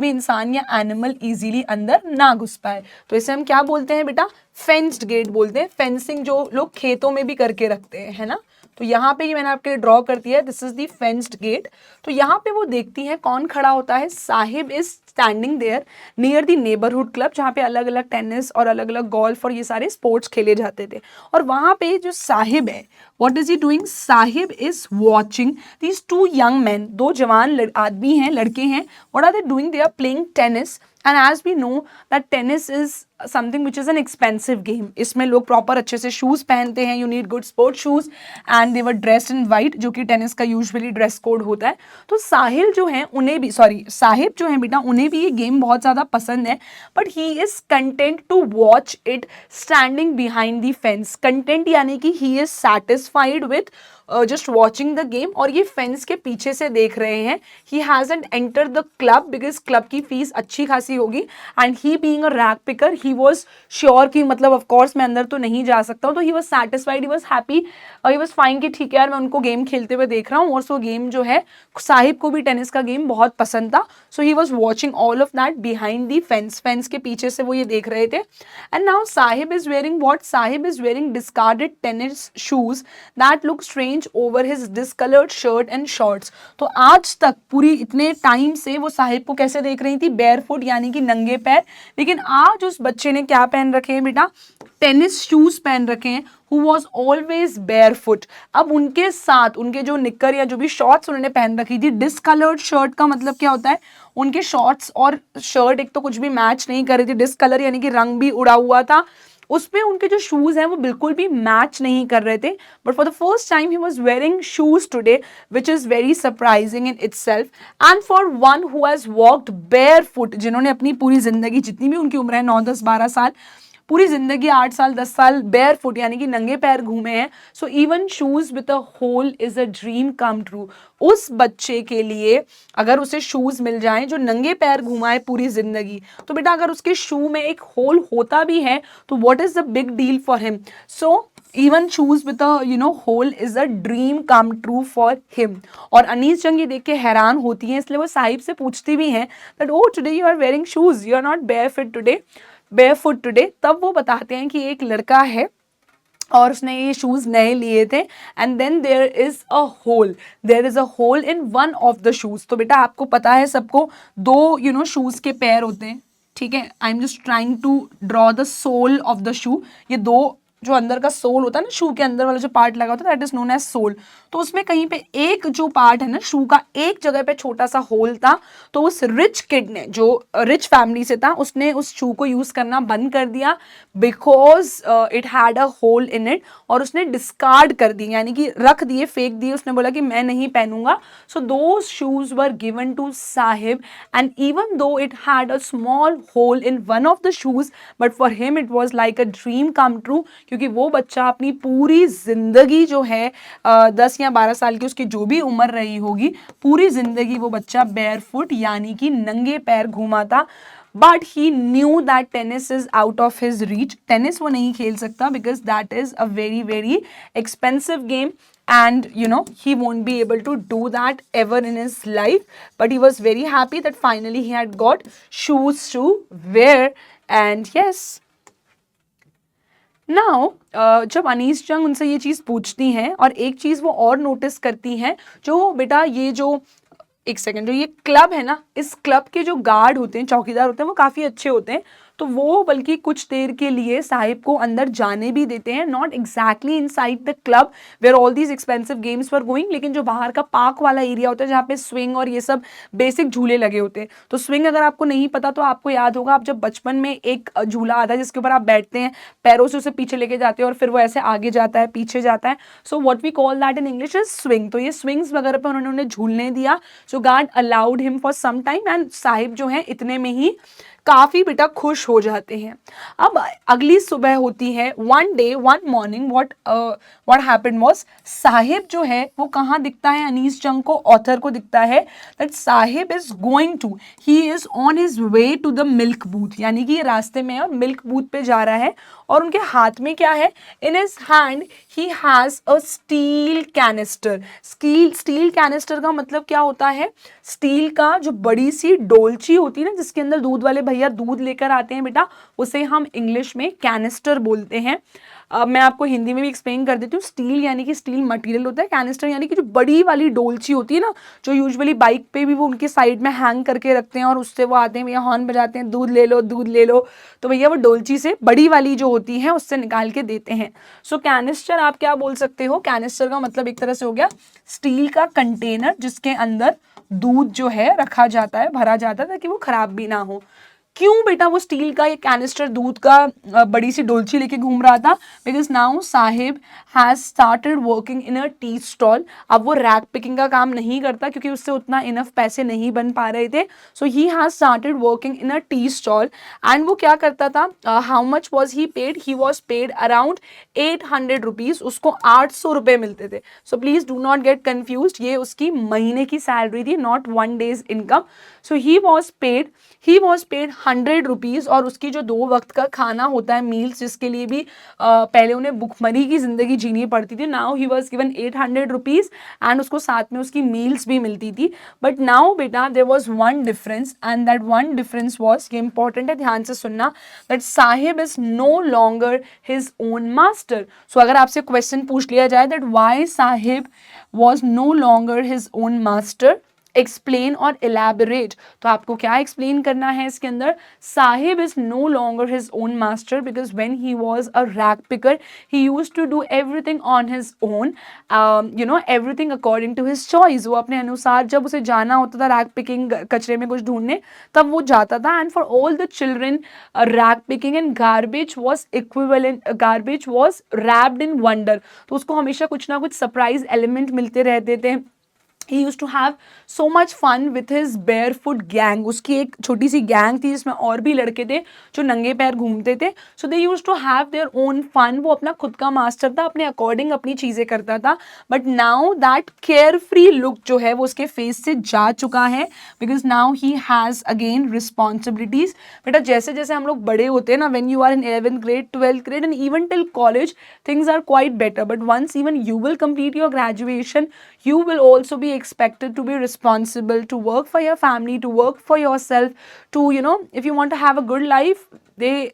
इंसान या एनिमल इजीली अंदर ना घुस पाए। तो इसे हम क्या बोलते हैं बेटा, फेंस्ड गेट बोलते हैं। फेंसिंग जो लोग खेतों में भी करके रखते हैं, है ना। तो यहाँ पे ही मैंने आपके लिए ड्रॉ कर दिया है, this is the fenced gate. तो यहाँ पे वो देखती है कौन खड़ा होता है, Saheb is standing there near the neighbourhood club, जहाँ पे अलग अलग टेनिस और अलग अलग गोल्फ और ये सारे स्पोर्ट्स खेले जाते थे। और वहाँ पे जो साहिब है, what is he doing, Saheb is watching these two young man, दो जवान आदमी हैं, लड़के हैं। What are they doing, they are playing tennis. And as we know that tennis is something which is an expensive game. इसमें लोग proper अच्छे से शूज़ पहनते हैं, you need good sport shoes and they were dressed in white, जो कि tennis का usually dress code होता है। तो साहिल जो है उन्हें भी, साहिब जो है बेटा, उन्हें भी ये गेम बहुत ज़्यादा पसंद है, but he is content to watch it standing behind the fence. Content यानी कि he is satisfied with just watching the game, और ये फेंस के पीछे से देख रहे हैं। He hasn't enter the club because club की फीस अच्छी खासी होगी, and he being a rag picker he was sure कि मतलब ऑफकोर्स मैं अंदर तो नहीं जा सकता हूँ। तो he was satisfied, he was happy, he was fine कि ठीक है यार मैं उनको गेम खेलते हुए देख रहा हूँ। और सो गेम जो है, साहिब को भी टेनिस का गेम बहुत पसंद था, so he was watching all of that behind the fence. Fence के पीछे से वो ये देख रहे थे। And now Saheb is wearing what, Saheb is wearing discarded tennis shoes that look strange over his discoloured shirt and shorts. तो आज तक पूरी इतने टाइम से वो साहिब को कैसे देख रही थी, बेयरफुट यानी कि नंगे पैर। लेकिन आज उस बच्चे ने क्या पहन रखे हैं बेटा, टेनिस शूज पहन रखे हैं, who was always barefoot। अब उनके साथ उनके जो निक्कर या जो भी शॉर्ट्स उन्होंने पहन रखी थी, डिसकलर्ड शर्ट का मतलब क्या होता है, उनके शॉर्ट्स और शर्ट एक तो कुछ भी मैच नहीं कर रही थी, डिसकलर यानी कि रंग भी उड़ा हुआ था, उसमें उनके जो शूज हैं वो बिल्कुल भी मैच नहीं कर रहे थे। But for the first time he was wearing shoes today which is very surprising in itself. And for one who has walked barefoot, जिन्होंने अपनी पूरी जिंदगी, जितनी भी उनकी उम्र है 9 10 12 साल, पूरी जिंदगी 8 साल 10 साल बेयरफुट यानी कि नंगे पैर घूमे हैं, so even shoes with a hole is a dream come true. उस बच्चे के लिए अगर उसे शूज मिल जाएं जो नंगे पैर घुमाए पूरी जिंदगी, तो बेटा अगर उसके शू में एक होल होता भी है तो what is the big deal for him. So even shoes with a hole is a dream come true for him. और अनीस जंग ये देख के हैरान होती हैं, इसलिए वो साहिब से पूछती भी हैं that oh today you are wearing shoes, you are not barefoot today. तब वो बताते हैं कि एक लड़का है और उसने ये शूज़ नए लिए थे, and then there is a hole in one of the shoes. तो बेटा आपको पता है सबको, दो शूज़ के पैर होते हैं, ठीक है। I am just trying to draw the sole of the shoe. ये दो जो अंदर का सोल होता है ना, शू के अंदर वाला जो पार्ट लगा होता है, that is known as sole. तो उसमें कहीं पे एक जो पार्ट है ना शू का, एक जगह पे छोटा सा होल था। तो उस रिच किड ने, जो रिच फैमिली से था, उसने उस शू को यूज करना बंद कर दिया because it had a hole in it, और उसने डिस्कार्ड कर दी यानी कि रख दिए, फेंक दिए। उसने बोला कि मैं नहीं पहनूंगा। So those shoes were given to Saheb, and even though it had a small hole in one of the shoes, but for him it was like a dream come true, क्योंकि वो बच्चा अपनी पूरी जिंदगी जो है 10 या 12 साल की उसकी जो भी उम्र रही होगी, पूरी जिंदगी वो बच्चा बेयरफुट यानी कि नंगे पैर घूमा था। But he knew that tennis is out of his reach, tennis वो नहीं खेल सकता because that is a very very expensive game and he won't be able to do that ever in his life, but he was very happy that finally he had got shoes to wear. And yes, now जब अनीस जंग उनसे ये चीज़ पूछती हैं और एक चीज़ वो और नोटिस करती हैं, जो बेटा ये जो एक सेकंड, जो ये क्लब है ना, इस क्लब के जो गार्ड होते हैं, चौकीदार होते हैं, वो काफ़ी अच्छे होते हैं। तो वो बल्कि कुछ देर के लिए साहिब को अंदर जाने भी देते हैं, not exactly inside the club where all these expensive games were going, लेकिन जो बाहर का पार्क वाला एरिया होता है जहाँ पे स्विंग और ये सब बेसिक झूले लगे होते हैं। तो स्विंग अगर आपको नहीं पता तो आपको याद होगा, आप जब बचपन में एक झूला आता है जिसके ऊपर आप बैठते हैं, पैरों से उसे पीछे लेके जाते हैं और फिर वो ऐसे आगे जाता है, पीछे जाता है। So what we call that in English is swing. तो ये स्विंग्स वगैरह पे उन्होंने झूलने दिया। So guard allowed him for some time and Saheb जो है इतने में ही काफी बेटा खुश हो जाते हैं। अब अगली सुबह होती है, one day one morning what happened was, Sahib जो है वो कहाँ दिखता है अनीस जंग को, ऑथर को दिखता है that Sahib is going to, he is on his way to the milk booth, यानी कि ये रास्ते में है और मिल्क बूथ पे जा रहा है। और उनके हाथ में क्या है, in his hand he has a steel canister. Steel canister का मतलब क्या होता है, स्टील का जो बड़ी सी डोलची होती है ना, जिसके अंदर दूध वाले भैया दूध लेकर आते हैं बेटा, उसे हम इंग्लिश में कैनिस्टर बोलते हैं। मैं आपको हिंदी में भी एक्सप्लेन कर देती हूँ। स्टील यानी कि स्टील मटेरियल होता है, कैनिस्टर यानी कि जो बड़ी वाली डोलची होती है ना, जो यूजुअली बाइक पे भी वो उनके साइड में हैंग करके रखते हैं और उससे वो आते हैं, भैया हॉर्न बजाते हैं, दूध ले लो दूध ले लो, तो भैया वो डोलची से बड़ी वाली जो होती है उससे निकाल के देते हैं। सो कैनिस्टर आप क्या बोल सकते हो, कैनिस्टर का मतलब एक तरह से हो गया स्टील का कंटेनर जिसके अंदर दूध जो है रखा जाता है, भरा जाता है, ताकि वो खराब भी ना हो। क्यों बेटा वो स्टील का ये कैनिस्टर दूध का बड़ी सी डोलची लेके घूम रहा था, because now Sahib has started working in a tea stall. अब वो रैक पिकिंग का काम नहीं करता क्योंकि उससे उतना इनफ पैसे नहीं बन पा रहे थे। So he has started working in a tea stall and वो क्या करता था, how much was he paid, he was paid around 800 rupees, उसको 800 रुपये मिलते थे। So please do not get confuse, ये उसकी महीने की सैलरी थी, not one day's income. So he was paid 100 rupees, और उसकी जो 2 वक्त का खाना होता है, मील्स, जिसके लिए भी पहले उन्हें भुखमरी की ज़िंदगी जीनी पड़ती थी, now he was given 800 rupees and उसको साथ में उसकी मील्स भी मिलती थी। बट नाउ बेटा there was one difference and that one difference was, ये इंपॉर्टेंट है, ध्यान से सुनना, that Sahib is no longer his own master. So अगर आपसे क्वेश्चन पूछ लिया जाए that why Saheb was no longer his own master, explain और इलेबोरेट, तो आपको क्या एक्सप्लेन करना है इसके अंदर, Sahib is no longer his own master because when he was a rag picker he used to do everything on his own, everything according to his choice. वो अपने अनुसार, जब उसे जाना होता था रैक पिकिंग, कचरे में कुछ ढूंढने, तब वो जाता था। And for all the children rag picking and garbage was equivalent, garbage was wrapped in wonder, तो उसको हमेशा कुछ ना कुछ सरप्राइज एलिमेंट मिलते रहते थे। He used to have so much fun with his barefoot gang. उसकी एक छोटी सी गैंग थी जिसमें और भी लड़के थे जो नंगे पैर घूमते थे। So they used to have their own fun. वो अपना खुद का मास्टर था, अपने अकॉर्डिंग अपनी चीज़ें करता था। But now that carefree look जो है वो उसके फेस से जा चुका है, because now he has again responsibilities. बेटा जैसे जैसे हम लोग बड़े होते हैं ना, when you are in 11th grade, 12th grade and even till college, things are quite better. But once even you will complete your graduation, you will also be expected to be responsible, to work for your family, to work for yourself, to if you want to have a good life,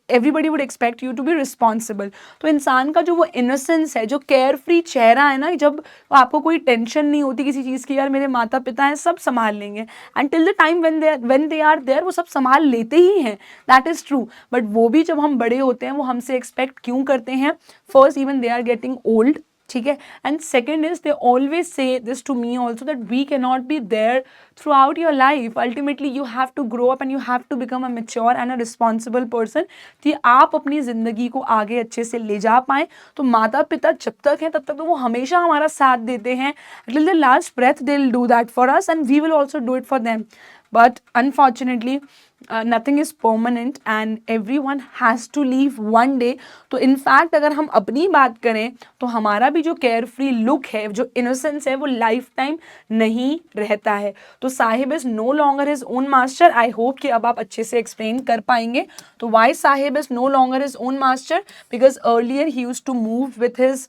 everybody would expect you to be responsible. तो इंसान का जो वो innocence है, जो carefree चेहरा है ना, जब आपको कोई टेंशन नहीं होती किसी चीज़ की, यार मेरे माता पिता हैं सब संभाल लेंगे, until the time when they are there, वो सब संभाल लेते ही हैं, that is true. But वो भी जब हम बड़े होते हैं वो हमसे expect क्यों करते हैं? First, even they are getting old, ठीक है, and second is they always say this to me also that we can not be there throughout your life, ultimately you have to grow up and you have to become a mature and a responsible person, कि आप अपनी ज़िंदगी को आगे अच्छे से ले जा पाएँ। तो माता पिता जब तक हैं तब तक तो वो हमेशा हमारा साथ देते हैं, till the last breath they will do that for us and we will also do it for them. but unfortunately nothing is permanent and everyone has to leave one day. तो इनफैक्ट अगर हम अपनी बात करें तो हमारा भी जो केयर फ्री लुक है, जो इनोसेंस है, वो लाइफ टाइम नहीं रहता है. तो Sahib is no longer his own master. I hope कि अब आप अच्छे से एक्सप्लेन कर पाएंगे. तो why Sahib is no longer his own master? Because earlier he used to move with his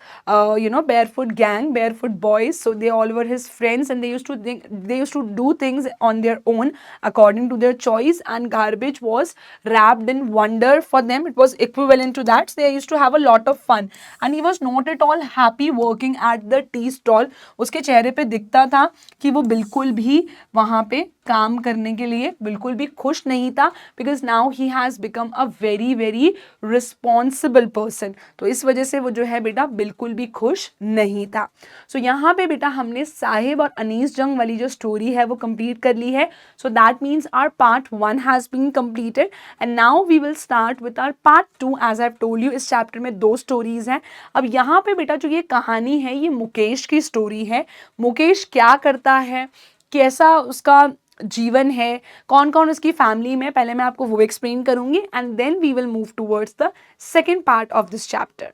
barefoot gang, barefoot boys, so they all were his friends and they used to do things on their own according to their choice, and garbage was wrapped in wonder for them. It was equivalent to that. So they used to have a lot of fun and he was not at all happy working at the tea stall. उसके चेहरे पे दिखता था कि वो बिल्कुल भी वहाँ पे काम करने के लिए बिल्कुल भी खुश नहीं था, because now he has become a very very responsible person. तो इस वजह से वो जो है बेटा बिल्कुल भी खुश नहीं था. सो यहाँ पे बेटा हमने साहिब और अनीस जंग वाली जो स्टोरी है वो कंप्लीट कर ली है. So that means our part 1 has been completed and now we will start with our part 2. As I have told you, इस चैप्टर में 2 स्टोरीज हैं. अब यहाँ पे बेटा जो ये कहानी है ये मुकेश की स्टोरी है. मुकेश क्या करता है, कैसा उसका जीवन है, कौन कौन उसकी फैमिली में, पहले मैं आपको वो एक्सप्लेन करूंगी and then we will move towards the second part of this chapter.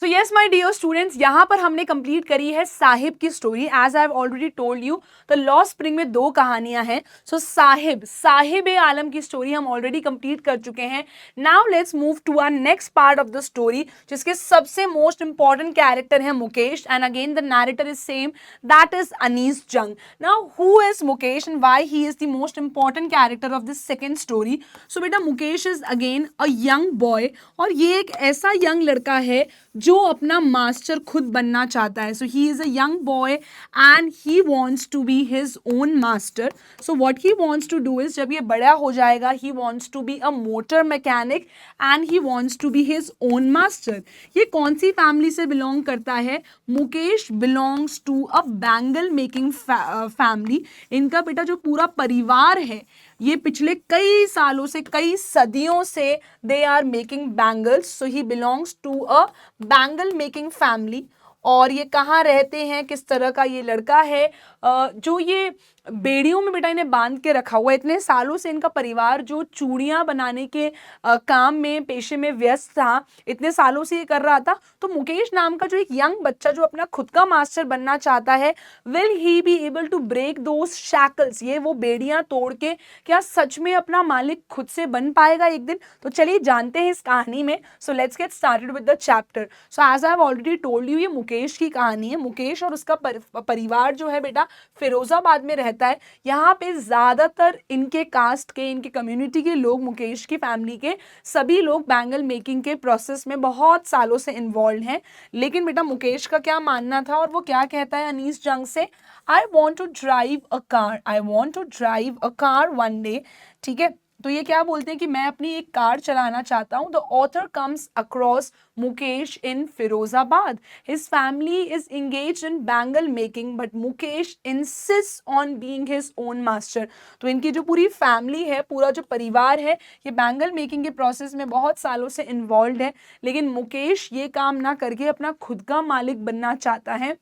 So yes my dear students, यहाँ पर हमने कंप्लीट करी है साहिब की story. As I have already told you, तो लॉ स्प्रिंग में 2 कहानियां हैं. सो साहिब ए आलम की स्टोरी हम ऑलरेडी कंप्लीट कर चुके हैं. Now let's move to our next part of the story, जिसके सबसे मोस्ट इंपॉर्टेंट कैरेक्टर है Mukesh and again the narrator is same, that is Anees Jung. Now who is Mukesh and why he is the most important character of this second story? So बेटा Mukesh is again a young boy और ये एक ऐसा young लड़का है जो अपना मास्टर खुद बनना चाहता है. So he is a young boy and he wants to be his own master. So what he wants to do is, जब ये बड़ा हो जाएगा, he wants to be a motor mechanic and he wants to be his own master. ये कौन सी family से belong करता है? Mukesh belongs to a bangle making family. इनका बेटा जो पूरा परिवार है ये पिछले कई सालों से, कई सदियों से they are making bangles. So he belongs to a bangle making family. और ये कहाँ रहते हैं, किस तरह का ये लड़का है? जो ये बेड़ियों में बेटा इन्हें बांध के रखा हुआ है. इतने सालों से इनका परिवार जो चूड़ियाँ बनाने के काम में, पेशे में व्यस्त था, इतने सालों से ये कर रहा था. तो मुकेश नाम का जो एक यंग बच्चा जो अपना खुद का मास्टर बनना चाहता है, will he be able to break those shackles? ये वो बेड़ियाँ तोड़ के क्या सच में अपना मालिक खुद से बन पाएगा एक दिन? तो चलिए जानते हैं इस कहानी में. So let's get started with the chapter. So as I have already told you, ये मुकेश की कहानी है. मुकेश और उसका परिवार जो है बेटा फिरोजाबाद में रहता है. यहाँ पे ज्यादातर इनके कास्ट के, इनके कम्युनिटी के लोग, मुकेश की फैमिली के सभी लोग बैंगल मेकिंग के प्रोसेस में बहुत सालों से इन्वॉल्व हैं. लेकिन बेटा मुकेश का क्या मानना था और वो क्या कहता है अनीस जंग से? I want to drive a car, I want to drive a car one day. ठीक है, तो ये क्या बोलते हैं कि मैं अपनी एक कार चलाना चाहता हूँ. The author comes across Mukesh in Firozabad. His family is engaged in bangle making but Mukesh insists on being his own master. तो इनकी जो पूरी फैमिली है, पूरा जो परिवार है, ये बैंगल मेकिंग के प्रोसेस में बहुत सालों से इन्वॉल्व है. लेकिन मुकेश ये काम ना करके अपना खुद का मालिक बनना चाहता है.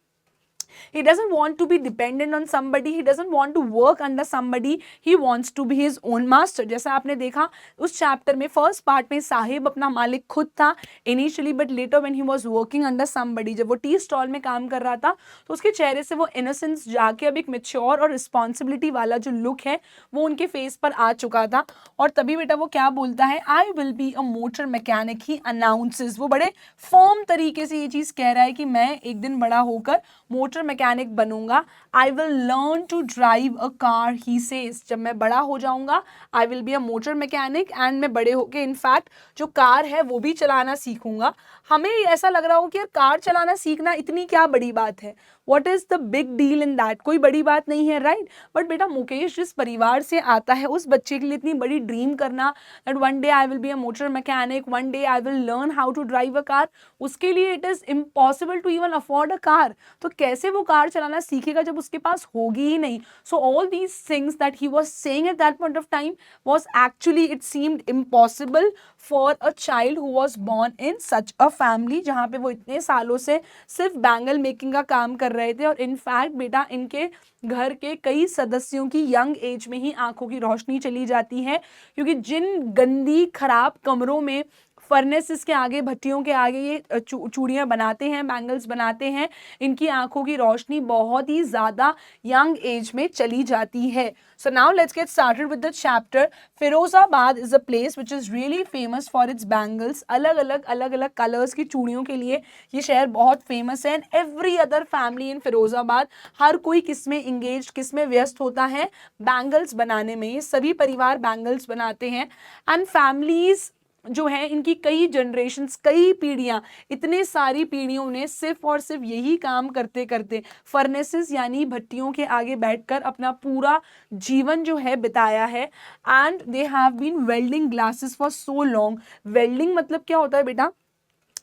He doesn't want to be dependent on somebody. He doesn't want to work under somebody. He wants to be his own master. जैसा आपने देखा उस चैप्टर में फर्स्ट पार्ट में साहिब अपना मालिक खुद था initially, but later when he was working under somebody, जब वो टी स्टॉल में काम कर रहा था तो उसके चेहरे से वो इनोसेंस जाके अब एक मेच्योर और रिस्पॉन्सिबिलिटी वाला जो लुक है वो उनके फेस पर आ चुका था. और तभी बेटा वो क्या बोलता है? आई will be a motor mechanic. He announces, वो बड़े फर्म तरीके से ये चीज़ कह रहा है कि मैं एक दिन बड़ा होकर मोटर मैकेनिक बनूंगा. I will learn to drive a car, he says. जब मैं बड़ा हो जाऊंगा I will be a motor mechanic and मैं बड़े होके इनफैक्ट जो कार है वो भी चलाना सीखूंगा. हमें ऐसा लग रहा हो कि यार कार चलाना सीखना इतनी क्या बड़ी बात है, what is the big deal in that? कोई बड़ी बात नहीं है, राइट? बट बेटा मुकेश जिस परिवार से आता है उस बच्चे के लिए इतनी बड़ी ड्रीम करना that one day I will be a motor mechanic, one day I will learn how to drive a car, उसके लिए it is impossible to even afford a car. तो कैसे वो कार चलाना सीखेगा जब उसके पास होगी ही नहीं? So all these things that he was saying at that point of time was actually, it seemed impossible for a child who was born in such a family, जहाँ पे वो इतने सालों से सिर्फ बैंगल मेकिंग का काम कर रहे थे और इनफैक्ट बेटा इनके घर के कई सदस्यों की यंग एज में ही आंखों की रोशनी चली जाती है, क्योंकि जिन गंदी खराब कमरों में फर्नेसेस के आगे, भट्टियों के आगे ये चूड़ियाँ बनाते हैं, बैंगल्स बनाते हैं, इनकी आंखों की रोशनी बहुत ही ज़्यादा यंग एज में चली जाती है. So now let's get started with the chapter. Firozabad is a place which is really famous for its bangles. अलग अलग कलर्स की चूड़ियों के लिए ये शहर बहुत फेमस है. And every other family in Firozabad, हर कोई किस में इंगेज, किस में व्यस्त होता है, बैंगल्स बनाने में. ये सभी परिवार बैंगल्स बनाते हैं. एंड फैमिलीज जो है इनकी कई जनरेशन्स, कई पीढ़ियां, इतने सारी पीढ़ियों ने सिर्फ और सिर्फ यही काम करते करते फर्नेसेस यानी भट्टियों के आगे बैठकर अपना पूरा जीवन जो है बिताया है. And they have been welding glasses for so long. Welding मतलब क्या होता है बेटा,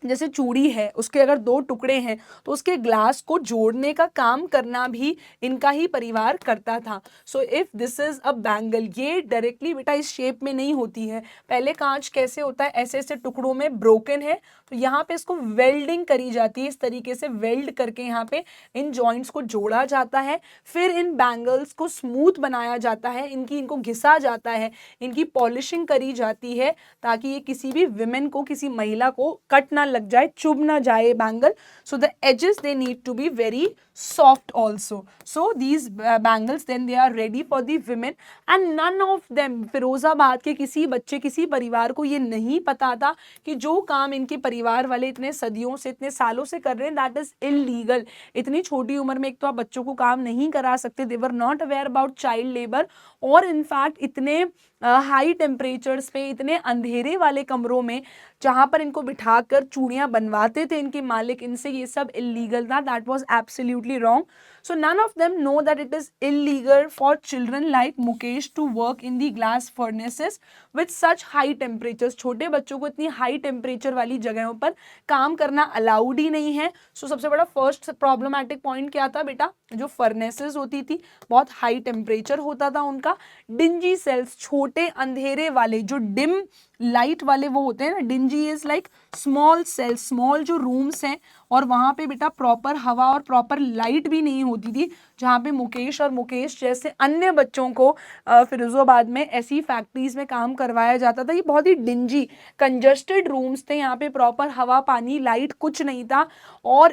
जैसे चूड़ी है, उसके अगर दो टुकड़े हैं तो उसके ग्लास को जोड़ने का काम करना भी इनका ही परिवार करता था. So if this is a bangle, ये डायरेक्टली बेटा इस शेप में नहीं होती है. पहले कांच कैसे होता है, ऐसे ऐसे टुकड़ों में ब्रोकन है, तो यहाँ पे इसको वेल्डिंग करी जाती है. इस तरीके से वेल्ड करके यहाँ पे इन जॉइंट्स को जोड़ा जाता है. फिर इन बैंगल्स को स्मूथ बनाया जाता है, इनको घिसा जाता है, इनकी पॉलिशिंग करी जाती है, ताकि ये किसी भी विमेन को, किसी महिला को कट ना लग जाए, चुभ ना जाए bangle. So the edges they need to be very soft also. So these bangles then they are ready for the women and none of them, Firozabad के किसी बच्चे, किसी परिवार को ये नहीं पता था कि जो काम इनके परिवार वाले इतने सदियों से, इतने सालों से कर रहे हैं, दैट इज इलीगल. इतनी छोटी उम्र में एक तो आप बच्चों को काम नहीं करा सकते. They were not aware about child labour. और इनफैक्ट इतने हाई टेम्परेचर्स पे, इतने अंधेरे वाले कमरों में जहाँ पर इनको बिठाकर चूड़ियाँ बनवाते थे इनके मालिक इनसे, ये सब इलीगल था. That was absolutely wrong. So none of them know that it is illegal for children like Mukesh to work in the glass furnaces with such high temperatures. छोटे बच्चों को इतनी हाई टेम्परेचर वाली जगहों पर काम करना अलाउड ही नहीं है. सो सबसे बड़ा फर्स्ट प्रॉब्लमैटिक पॉइंट क्या था बेटा, जो फर्नेसेस होती थी बहुत हाई टेम्परेचर होता था उनका. डिंजी सेल्स, छोटे अंधेरे वाले, जो डिम लाइट वाले वो होते हैं ना, dingy is like small cells, small जो रूम्स हैं, और वहाँ पे बेटा प्रॉपर हवा और प्रॉपर लाइट भी नहीं होती थी, जहाँ पे मुकेश और मुकेश जैसे अन्य बच्चों को फिरोजाबाद में ऐसी फैक्ट्रीज में काम करवाया जाता था. ये बहुत ही डिंजी कंजस्टेड रूम्स थे, यहाँ पे प्रॉपर हवा, पानी, लाइट कुछ नहीं था. और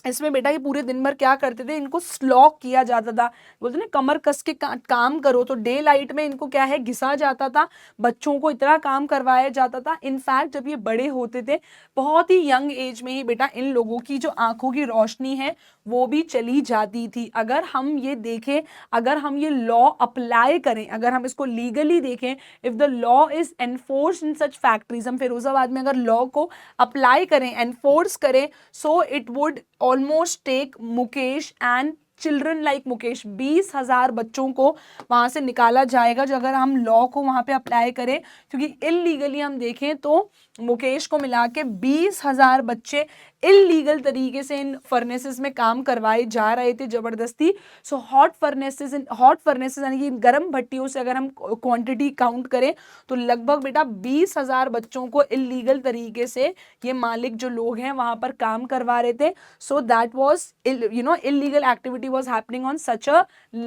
इसमें बेटा ये पूरे दिन भर क्या करते थे, इनको स्लॉक किया जाता था. बोलते ना कमर कस के काम करो. तो डे लाइट में इनको क्या है, घिसा जाता था, बच्चों को इतना काम करवाया जाता था. इनफैक्ट जब ये बड़े होते थे, बहुत ही यंग एज में ही बेटा इन लोगों की जो आंखों की रोशनी है वो भी चली जाती थी. अगर हम ये देखें, अगर हम ये लॉ अप्लाई करें, अगर हम इसको लीगली देखें, if the law is enforce in such factories, हम फिरोजाबाद में अगर लॉ को अप्लाई करें, एनफोर्स करें, so it would almost take Mukesh and children like Mukesh, 20,000 बच्चों को वहाँ से निकाला जाएगा जो अगर हम लॉ को वहाँ पे अप्लाई करें. क्योंकि इलीगली हम देखें तो मुकेश को मिला के 20,000 बच्चे इलीगल तरीके से इन फर्नेसेस में काम करवाए जा रहे थे जबरदस्ती. सो हॉट फर्नेसेस यानी कि गर्म भट्टियों से अगर हम क्वांटिटी काउंट करें तो लगभग बेटा 20,000 बच्चों को इलीगल तरीके से ये मालिक जो लोग हैं वहाँ पर काम करवा रहे थे. So that was illegal activity was happening on such a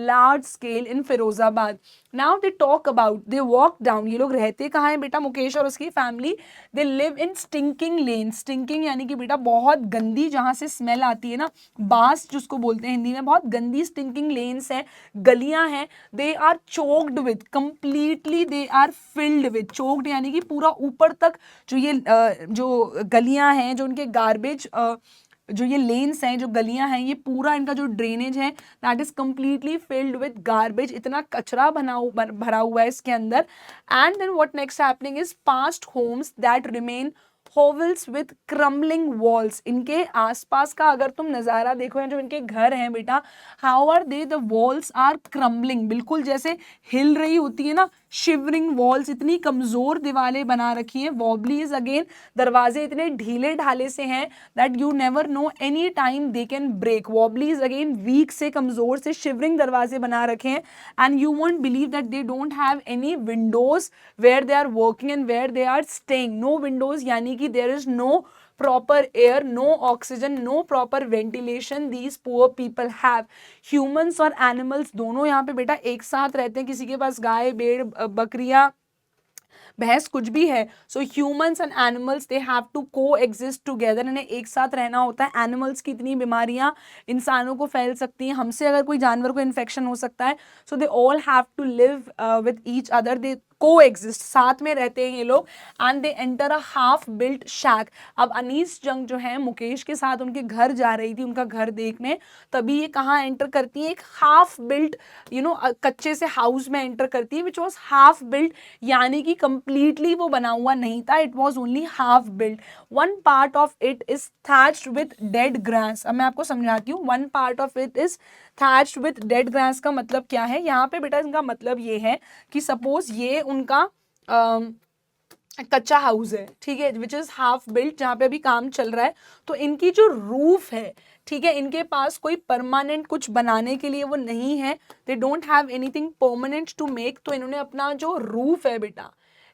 large scale in Firozabad. Now they talk about, they walk down, ये लोग रहते कहाँ हैं बेटा, मुकेश और उसकी family, they live in stinking lanes. stinking यानी कि बेटा बहुत गंदी, जहाँ से स्मेल आती है ना, बास जिसको बोलते हैं हिंदी में, बहुत गंदी स्टिंकिंग लेन्स हैं, गलियाँ हैं. they are choked with, completely they are filled with, choked यानी कि पूरा ऊपर तक जो ये जो गलियाँ हैं, जो उनके गार्बेज, जो ये लेन्स हैं, जो गलियां हैं, ये पूरा इनका जो ड्रेनेज है that is completely filled with garbage. इतना कचरा भरा हुआ है इसके अंदर. And then what next happening is past homes that remain hovels with crumbling walls. इनके आसपास का अगर तुम नज़ारा देखो, या जो इनके घर हैं बेटा, how are they, the walls are crumbling, बिल्कुल जैसे हिल रही होती है ना, शिवरिंग वॉल्स, इतनी कमज़ोर दीवारें बना रखी हैं. वॉबली इज अगेन, दरवाजे इतने ढीले ढाले से हैं that you never know any time they can break. Wobbly is again weak से, कमज़ोर से, शिवरिंग दरवाजे बना रखे हैं. And you won't believe that they don't have any windows where they are working and where they are staying. No windows यानी कि there is no proper air, no oxygen, no proper ventilation these poor people have. Humans और animals दोनों यहाँ पे बेटा एक साथ रहते हैं, किसी के पास गाय भेड़ बकरियां भैंस कुछ भी है, so humans and animals they have to coexist together, इन्हें एक साथ रहना होता है। एनिमल्स की इतनी बीमारियां इंसानों को फैल सकती हैं, हमसे अगर कोई जानवर को इन्फेक्शन हो सकता है, so they all have to live with each other, they coexist, साथ में रहते हैं ये लोग। And they enter a half built shack. अब अनीस जंग जो है मुकेश के साथ उनके घर जा रही थी, उनका घर देखने, तभी ये कहाँ एंटर करती है, एक हाफ बिल्ट कच्चे से हाउस में एंटर करती है, विच वॉज हाफ बिल्ट, यानी कि कंप्लीटली वो बना हुआ नहीं था, it was only half built. One part of it is thatched with dead grass. अब मैं आपको समझाती हूँ, one part of it is thatched with dead grass का मतलब क्या है। यहाँ पे बेटा इनका मतलब ये है कि सपोज ये उनका कच्चा हाउस है, ठीक है, विच इज हाफ बिल्ट, जहाँ पे अभी काम चल रहा है, तो इनकी जो रूफ है, ठीक है, इनके पास कोई परमानेंट कुछ बनाने के लिए वो नहीं है, they don't have anything permanent to make. तो इन्होंने अपना जो रूफ है बेटा,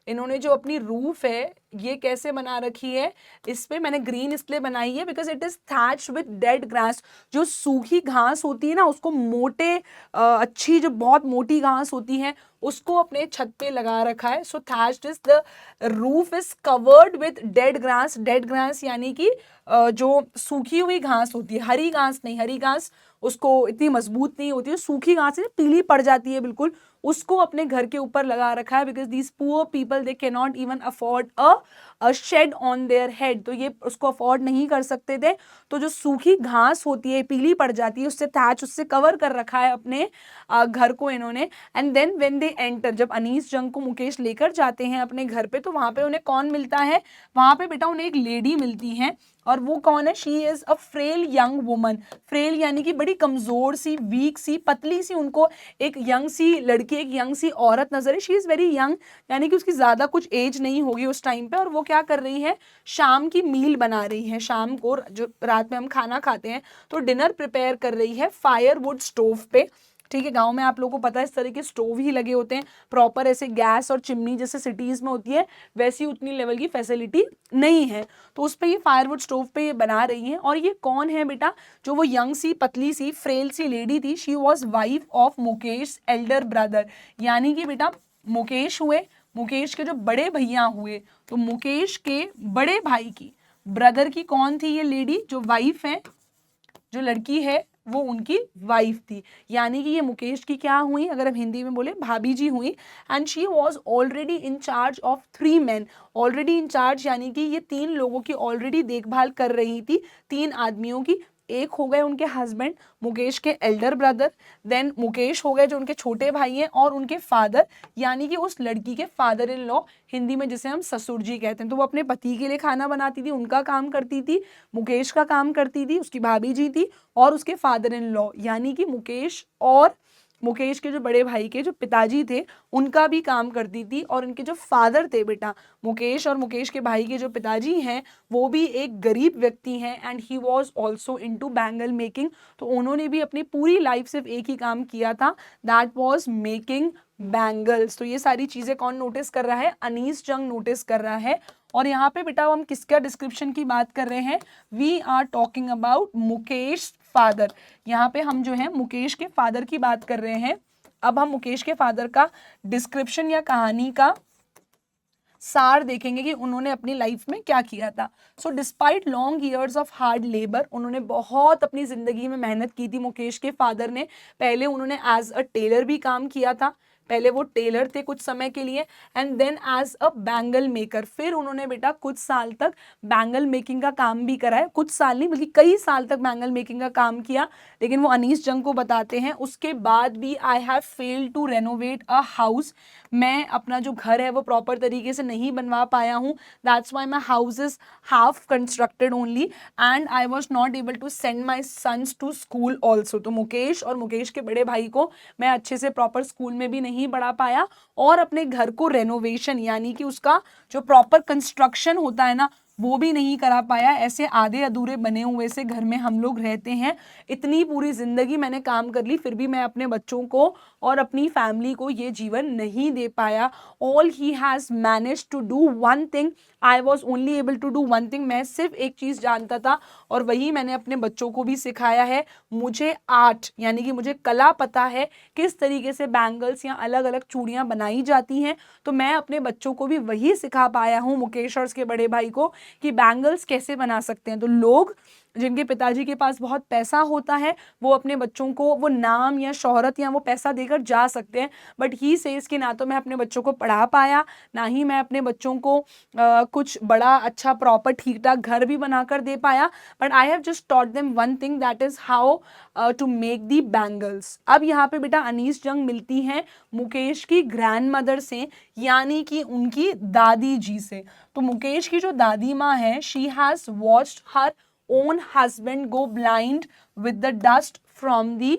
इन्होंने जो अपनी रूफ है ये कैसे बना रखी है, इस पे मैंने ग्रीन इसलिए बनाई है because it is thatched with dead grass. जो सूखी घास होती है ना, उसको मोटे अच्छी जो बहुत मोटी घास होती है उसको अपने छत पे लगा रखा है। So thatched is the roof is covered with dead grass. Dead grass यानी कि जो सूखी हुई घास होती है, हरी घास नहीं, हरी घास उसको इतनी मजबूत नहीं होती है, सूखी घास है पीली पड़ जाती है बिल्कुल, उसको अपने घर के ऊपर लगा रखा है। Because these poor people they can not even afford a shade on their head, तो ये उसको अफोर्ड नहीं कर सकते थे, तो जो सूखी घास होती है पीली पड़ जाती है उससे थैच, उससे कवर कर रखा है अपने घर को इन्होंने। And then when they enter, जब अनीस जंग को मुकेश लेकर जाते हैं अपने घर पे, तो वहां पे उन्हें कौन मिलता है, वहां पे बेटा उन्हें एक लेडी मिलती है, और वो कौन है, she is a frail young woman. Frail यानी कि बड़ी कमजोर सी, वीक सी, पतली सी, उनको एक यंग सी लड़की, एक यंग सी औरत नजर है। शी इज वेरी यंग, यानी कि उसकी ज्यादा कुछ एज नहीं होगी उस टाइम पे, और वो क्या कर रही है, शाम की मील बना रही है, शाम को जो रात में हम खाना खाते हैं तो डिनर प्रिपेयर कर रही है फायरवुड स्टोव पे, ठीक है। गांव में आप लोगों को पता है इस तरह के स्टोव ही लगे होते हैं, प्रॉपर ऐसे गैस और चिमनी जैसे सिटीज में होती है वैसी उतनी लेवल की फैसिलिटी नहीं है, तो उस पे ये फायरवुड स्टोव पे ये बना रही हैं। और ये कौन है बेटा, जो वो यंग सी पतली सी फ्रेल सी लेडी थी, she was wife of Mukesh Elder brother, यानी कि बेटा मुकेश हुए, मुकेश के जो बड़े भैया हुए, तो मुकेश के बड़े भाई की ब्रदर की कौन थी ये लेडी, जो वाइफ है, जो लड़की है वो उनकी वाइफ थी, यानी कि ये मुकेश की क्या हुई, अगर हम हिंदी में बोले भाभी जी हुई। And she was already in charge of 3 men, already in charge यानी कि ये 3 लोगों की ऑलरेडी देखभाल कर रही थी, 3 आदमियों की। एक हो गए उनके हस्बैंड मुकेश के एल्डर ब्रदर, देन मुकेश हो गए जो उनके छोटे भाई हैं, और उनके फादर यानी कि उस लड़की के फादर इन लॉ, हिंदी में जिसे हम ससुर जी कहते हैं। तो वो अपने पति के लिए खाना बनाती थी, उनका काम करती थी, मुकेश का काम करती थी, उसकी भाभी जी थी, और उसके फादर इन लॉ यानी कि मुकेश और मुकेश के जो बड़े भाई के जो पिताजी थे उनका भी काम करती थी। और उनके जो फादर थे बेटा, मुकेश और मुकेश के भाई के जो पिताजी हैं वो भी एक गरीब व्यक्ति हैं, and he was also into bangle making. तो उन्होंने भी अपनी पूरी लाइफ सिर्फ एक ही काम किया था, दैट वाज मेकिंग बैंगल्स। तो ये सारी चीजें कौन नोटिस कर रहा है, अनीस जंग नोटिस कर रहा है। और यहाँ पे बेटा हम किसका डिस्क्रिप्शन की बात कर रहे हैं, we are talking about Mukesh father. यहाँ पे हम जो है मुकेश के फादर की बात कर रहे हैं। अब हम मुकेश के फादर का डिस्क्रिप्शन या कहानी का सार देखेंगे कि उन्होंने अपनी लाइफ में क्या किया था। So despite long years of hard labour, उन्होंने बहुत अपनी जिंदगी में मेहनत की थी मुकेश के फादर ने। पहले उन्होंने एज अ टेलर भी काम किया था, पहले वो टेलर थे कुछ समय के लिए, and then as a bangle maker, फिर उन्होंने बेटा कुछ साल तक बैंगल मेकिंग का काम भी करा है, कुछ साल नहीं बल्कि कई साल तक बैंगल मेकिंग का काम किया। लेकिन वो अनीस जंग को बताते हैं उसके बाद भी I have failed to renovate a house, मैं अपना जो घर है वो प्रॉपर तरीके से नहीं बनवा पाया हूँ, that's why my house is half constructed only, and I was not able to send my sons to school also. तो मुकेश और मुकेश के बड़े भाई को मैं अच्छे से प्रॉपर स्कूल में भी नहीं बढ़ा पाया, और अपने घर को रेनोवेशन यानी कि उसका जो प्रॉपर कंस्ट्रक्शन होता है ना वो भी नहीं करा पाया। ऐसे आधे अधूरे बने हुए से घर में हम लोग रहते हैं। इतनी पूरी जिंदगी मैंने काम कर ली, फिर भी मैं अपने बच्चों को और अपनी फैमिली को ये जीवन नहीं दे पाया। All he has manage to do one thing, I was only able to do one thing. मैं सिर्फ एक चीज जानता था और वही मैंने अपने बच्चों को भी सिखाया है। मुझे आर्ट यानी कि मुझे कला पता है, किस तरीके से बैंगल्स या अलग अलग चूड़ियां बनाई जाती हैं। तो मैं अपने बच्चों को भी वही सिखा पाया हूँ, मुकेश और उसके बड़े भाई को, कि बैंगल्स कैसे बना सकते हैं। तो लोग जिनके पिताजी के पास बहुत पैसा होता है वो अपने बच्चों को वो नाम या शोहरत या वो पैसा देकर जा सकते हैं, बट ही सेज कि ना तो मैं अपने बच्चों को पढ़ा पाया, ना ही मैं अपने बच्चों को कुछ बड़ा अच्छा प्रॉपर ठीक ठाक घर भी बनाकर दे पाया। But I have just taught them one thing, that is how to make the bangles. अब यहाँ पे बेटा अनीस जंग मिलती हैं मुकेश की ग्रैंड मदर से, यानी कि उनकी दादी जी से। तो मुकेश की जो दादी माँ है, she has watched her own husband go blind with the dust from the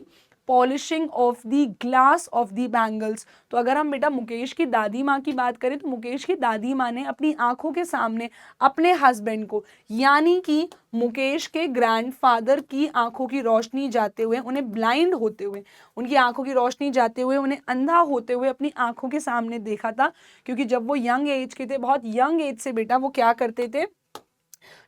polishing of the glass of the bangles। तो अगर हम बेटा मुकेश की दादी माँ की बात करें तो मुकेश की दादी माँ ने अपनी आंखों के सामने अपने हस्बैंड को, यानी कि मुकेश के ग्रैंडफादर की आंखों की रोशनी जाते हुए, उन्हें ब्लाइंड होते हुए, उनकी आंखों की रोशनी जाते हुए, उन्हें अंधा होते हुए अपनी आंखों के सामने देखा था। क्योंकि जब वो यंग एज के थे, बहुत यंग एज से बेटा वो क्या करते थे,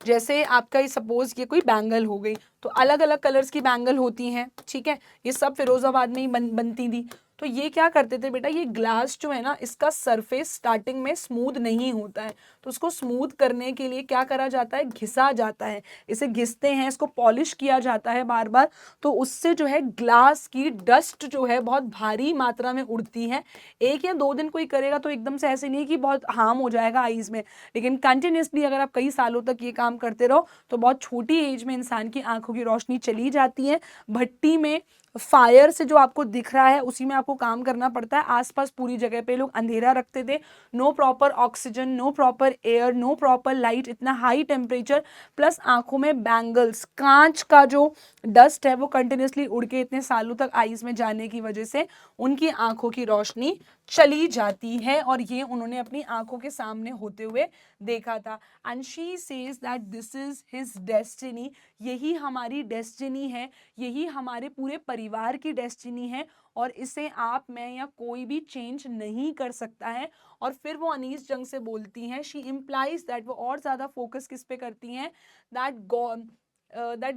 जैसे आपका सपोज ये कोई बैंगल हो गई, तो अलग अलग कलर्स की बैंगल होती हैं, ठीक है, ये सब फिरोजाबाद में ही बनती थी। तो ये क्या करते थे बेटा, ये ग्लास जो है ना, इसका सरफेस स्टार्टिंग में स्मूथ नहीं होता है, तो उसको स्मूथ करने के लिए क्या करा जाता है, घिसा जाता है, इसे घिसते हैं, इसको पॉलिश किया जाता है बार बार। तो उससे जो है ग्लास की डस्ट जो है बहुत भारी मात्रा में उड़ती है। एक या दो दिन कोई करेगा तो एकदम से ऐसे नहीं है कि बहुत हार्म हो जाएगा आईज में, लेकिन कंटिन्यूसली अगर आप कई सालों तक ये काम करते रहो तो बहुत छोटी एज में इंसान की आंखों की रोशनी चली जाती है। भट्टी में फायर से जो आपको दिख रहा है उसी में आपको काम करना पड़ता है। आसपास पूरी जगह पे लोग अंधेरा रखते थे, no proper oxygen, no proper air, no proper light, इतना हाई टेम्परेचर, प्लस आंखों में बैंगल्स, कांच का जो डस्ट है वो कंटिन्यूसली उड़ के इतने सालों तक आईज में जाने की वजह से उनकी आंखों की रोशनी चली जाती है, और ये उन्होंने अपनी आंखों के सामने होते हुए देखा था। And she says that this is his destiny, यही हमारी डेस्टिनी है, यही हमारे पूरे परिवार की डेस्टिनी है, और इसे आप, मैं या कोई भी चेंज नहीं कर सकता है। और फिर वो अनीस जंग से बोलती हैं, शी इम्प्लाइज दैट, वो और ज्यादा फोकस किस पे करती हैं, that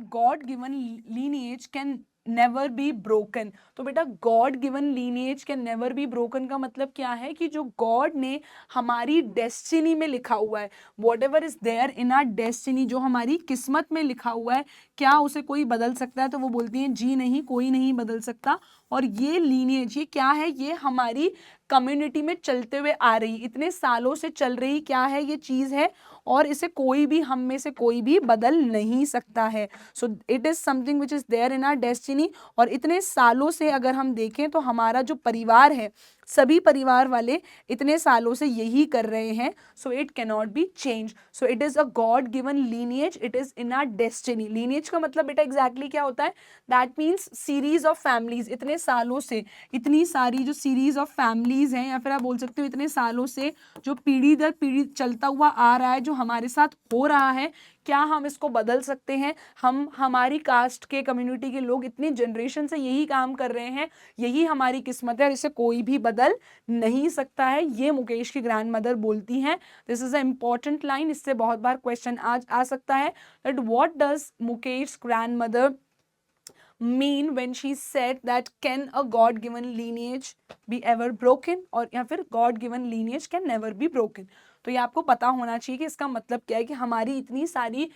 God given lineage can never be broken. तो बेटा God given lineage can never be broken का मतलब क्या है, कि जो गॉड ने हमारी डेस्टिनी में लिखा हुआ है, whatever is there in our destiny, जो हमारी किस्मत में लिखा हुआ है, क्या उसे कोई बदल सकता है? तो वो बोलती हैं जी नहीं, कोई नहीं बदल सकता। और ये लीनिएज, ये क्या है, ये हमारी कम्युनिटी में चलते हुए आ रही, इतने सालों से चल रही क्या है, ये चीज है, और इसे कोई भी, हम में से कोई भी बदल नहीं सकता है। So it is something which is there in our destiny. और इतने सालों से अगर हम देखें तो हमारा जो परिवार है, सभी परिवार वाले इतने सालों से यही कर रहे हैं। So it cannot be change. So it is a God given lineage, it is in our destiny. Lineage का मतलब बेटा एग्जैक्टली क्या होता है, that means series of families, इतने सालों से इतनी सारी जो सीरीज ऑफ फैमिलीज हैं, या फिर आप बोल सकते हो इतने सालों से जो पीढ़ी दर पीढ़ी चलता हुआ आ रहा है, जो हमारे साथ हो रहा है, क्या हम इसको बदल सकते हैं? हम, हमारी कास्ट के, कम्युनिटी के लोग इतनी जनरेशन से यही काम कर रहे हैं, यही हमारी किस्मत है, और इसे कोई भी बदल नहीं सकता है। ये मुकेश की ग्रैंड मदर बोलती हैं। This is a important line, इससे बहुत बार क्वेश्चन आज आ सकता है, that what does Mukesh grand mother mean when she said that can a God given lineage be ever broken, और या फिर God given lineage can never be broken। तो ये आपको पता होना चाहिए कि इसका मतलब क्या है, कि हमारी इतनी सारी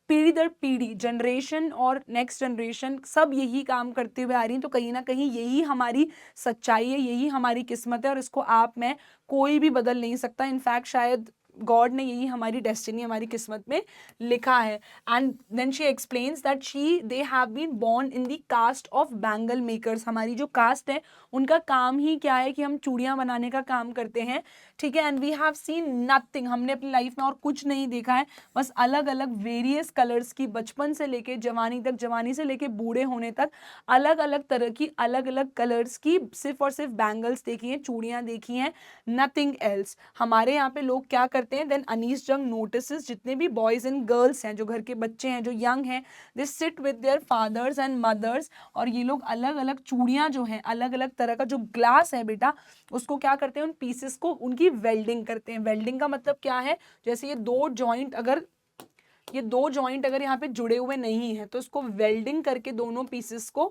पीढ़ी दर पीढ़ी, जनरेशन और नेक्स्ट जनरेशन सब यही काम करते हुए आ रही हैं, तो कहीं ना कहीं यही हमारी सच्चाई है, यही हमारी किस्मत है, और इसको आप, मैं, कोई भी बदल नहीं सकता। इनफैक्ट शायद गॉड ने यही हमारी डेस्टिनी, हमारी किस्मत में लिखा है। And then she explains that they have been born in the caste of bangle makers. हमारी जो कास्ट है उनका काम ही क्या है कि हम चूड़ियां बनाने का काम करते हैं, ठीक है। And we have seen nothing, हमने अपनी लाइफ में और कुछ नहीं देखा है, बस अलग अलग वेरियस कलर्स की, बचपन से लेके जवानी तक, जवानी से लेके बूढ़े होने तक अलग अलग तरह की, अलग अलग कलर्स की सिर्फ और सिर्फ बैंगल्स देखी हैं, चूड़ियां देखी हैं, नथिंग एल्स। हमारे यहाँ पे लोग क्या करते हैं, देन अनीस जंग नोटिसेस जितने भी बॉयज एंड गर्ल्स हैं, जो घर के बच्चे हैं, जो यंग हैं, they sit with their fathers and mothers, और ये लोग अलग अलग चूड़ियां जो हैं, अलग अलग तरह का जो ग्लास है बेटा, उसको क्या करते हैं, उन पीसेस को उनकी वेल्डिंग करते हैं। वेल्डिंग का मतलब क्या है, जैसे ये दो जॉइंट अगर यहाँ पे जुड़े हुए नहीं है तो इसको वेल्डिंग करके दोनों पीसेस को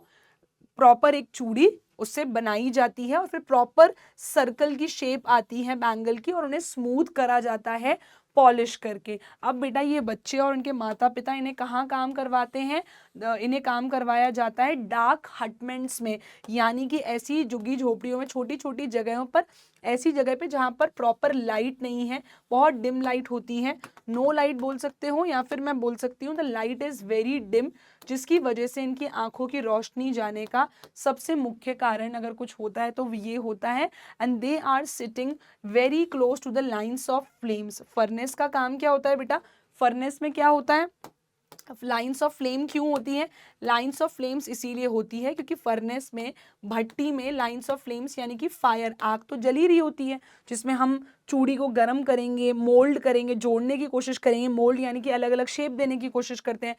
प्रॉपर एक चूड़ी उससे बनाई जाती है, और फिर प्रॉपर सर्कल की शेप आती है बैंगल की, और उन्हें स्मूथ करा जाता है पॉलिश करके। अब बेटा ये बच्चे और उनके माता पिता इन्हें कहाँ काम करवाते हैं, इन्हें काम करवाया जाता है डार्क हटमेंट्स में, यानी कि ऐसी झुग्गी झोपड़ियों में, छोटी छोटी जगहों पर, ऐसी जगह पे जहाँ पर प्रॉपर लाइट नहीं है, बहुत डिम लाइट होती है, नो लाइट बोल सकते हो, या फिर मैं बोल सकती हूँ the light is very dim, जिसकी वजह से इनकी आंखों की रोशनी जाने का सबसे मुख्य कारण अगर कुछ होता है तो ये होता है। And they are sitting very close to the lines of flames. Furnace का काम क्या होता है बेटा, फर्नेस में क्या होता है, लाइन्स ऑफ फ्लेम क्यों होती है, लाइन्स ऑफ फ्लेम्स इसीलिए होती है क्योंकि फर्नेस में, भट्टी में लाइन्स ऑफ फ्लेम्स यानी कि फायर, आग तो जली रही होती है, जिसमें हम चूड़ी को गर्म करेंगे, मोल्ड करेंगे, जोड़ने की कोशिश करेंगे, मोल्ड यानी कि अलग अलग शेप देने की कोशिश करते हैं।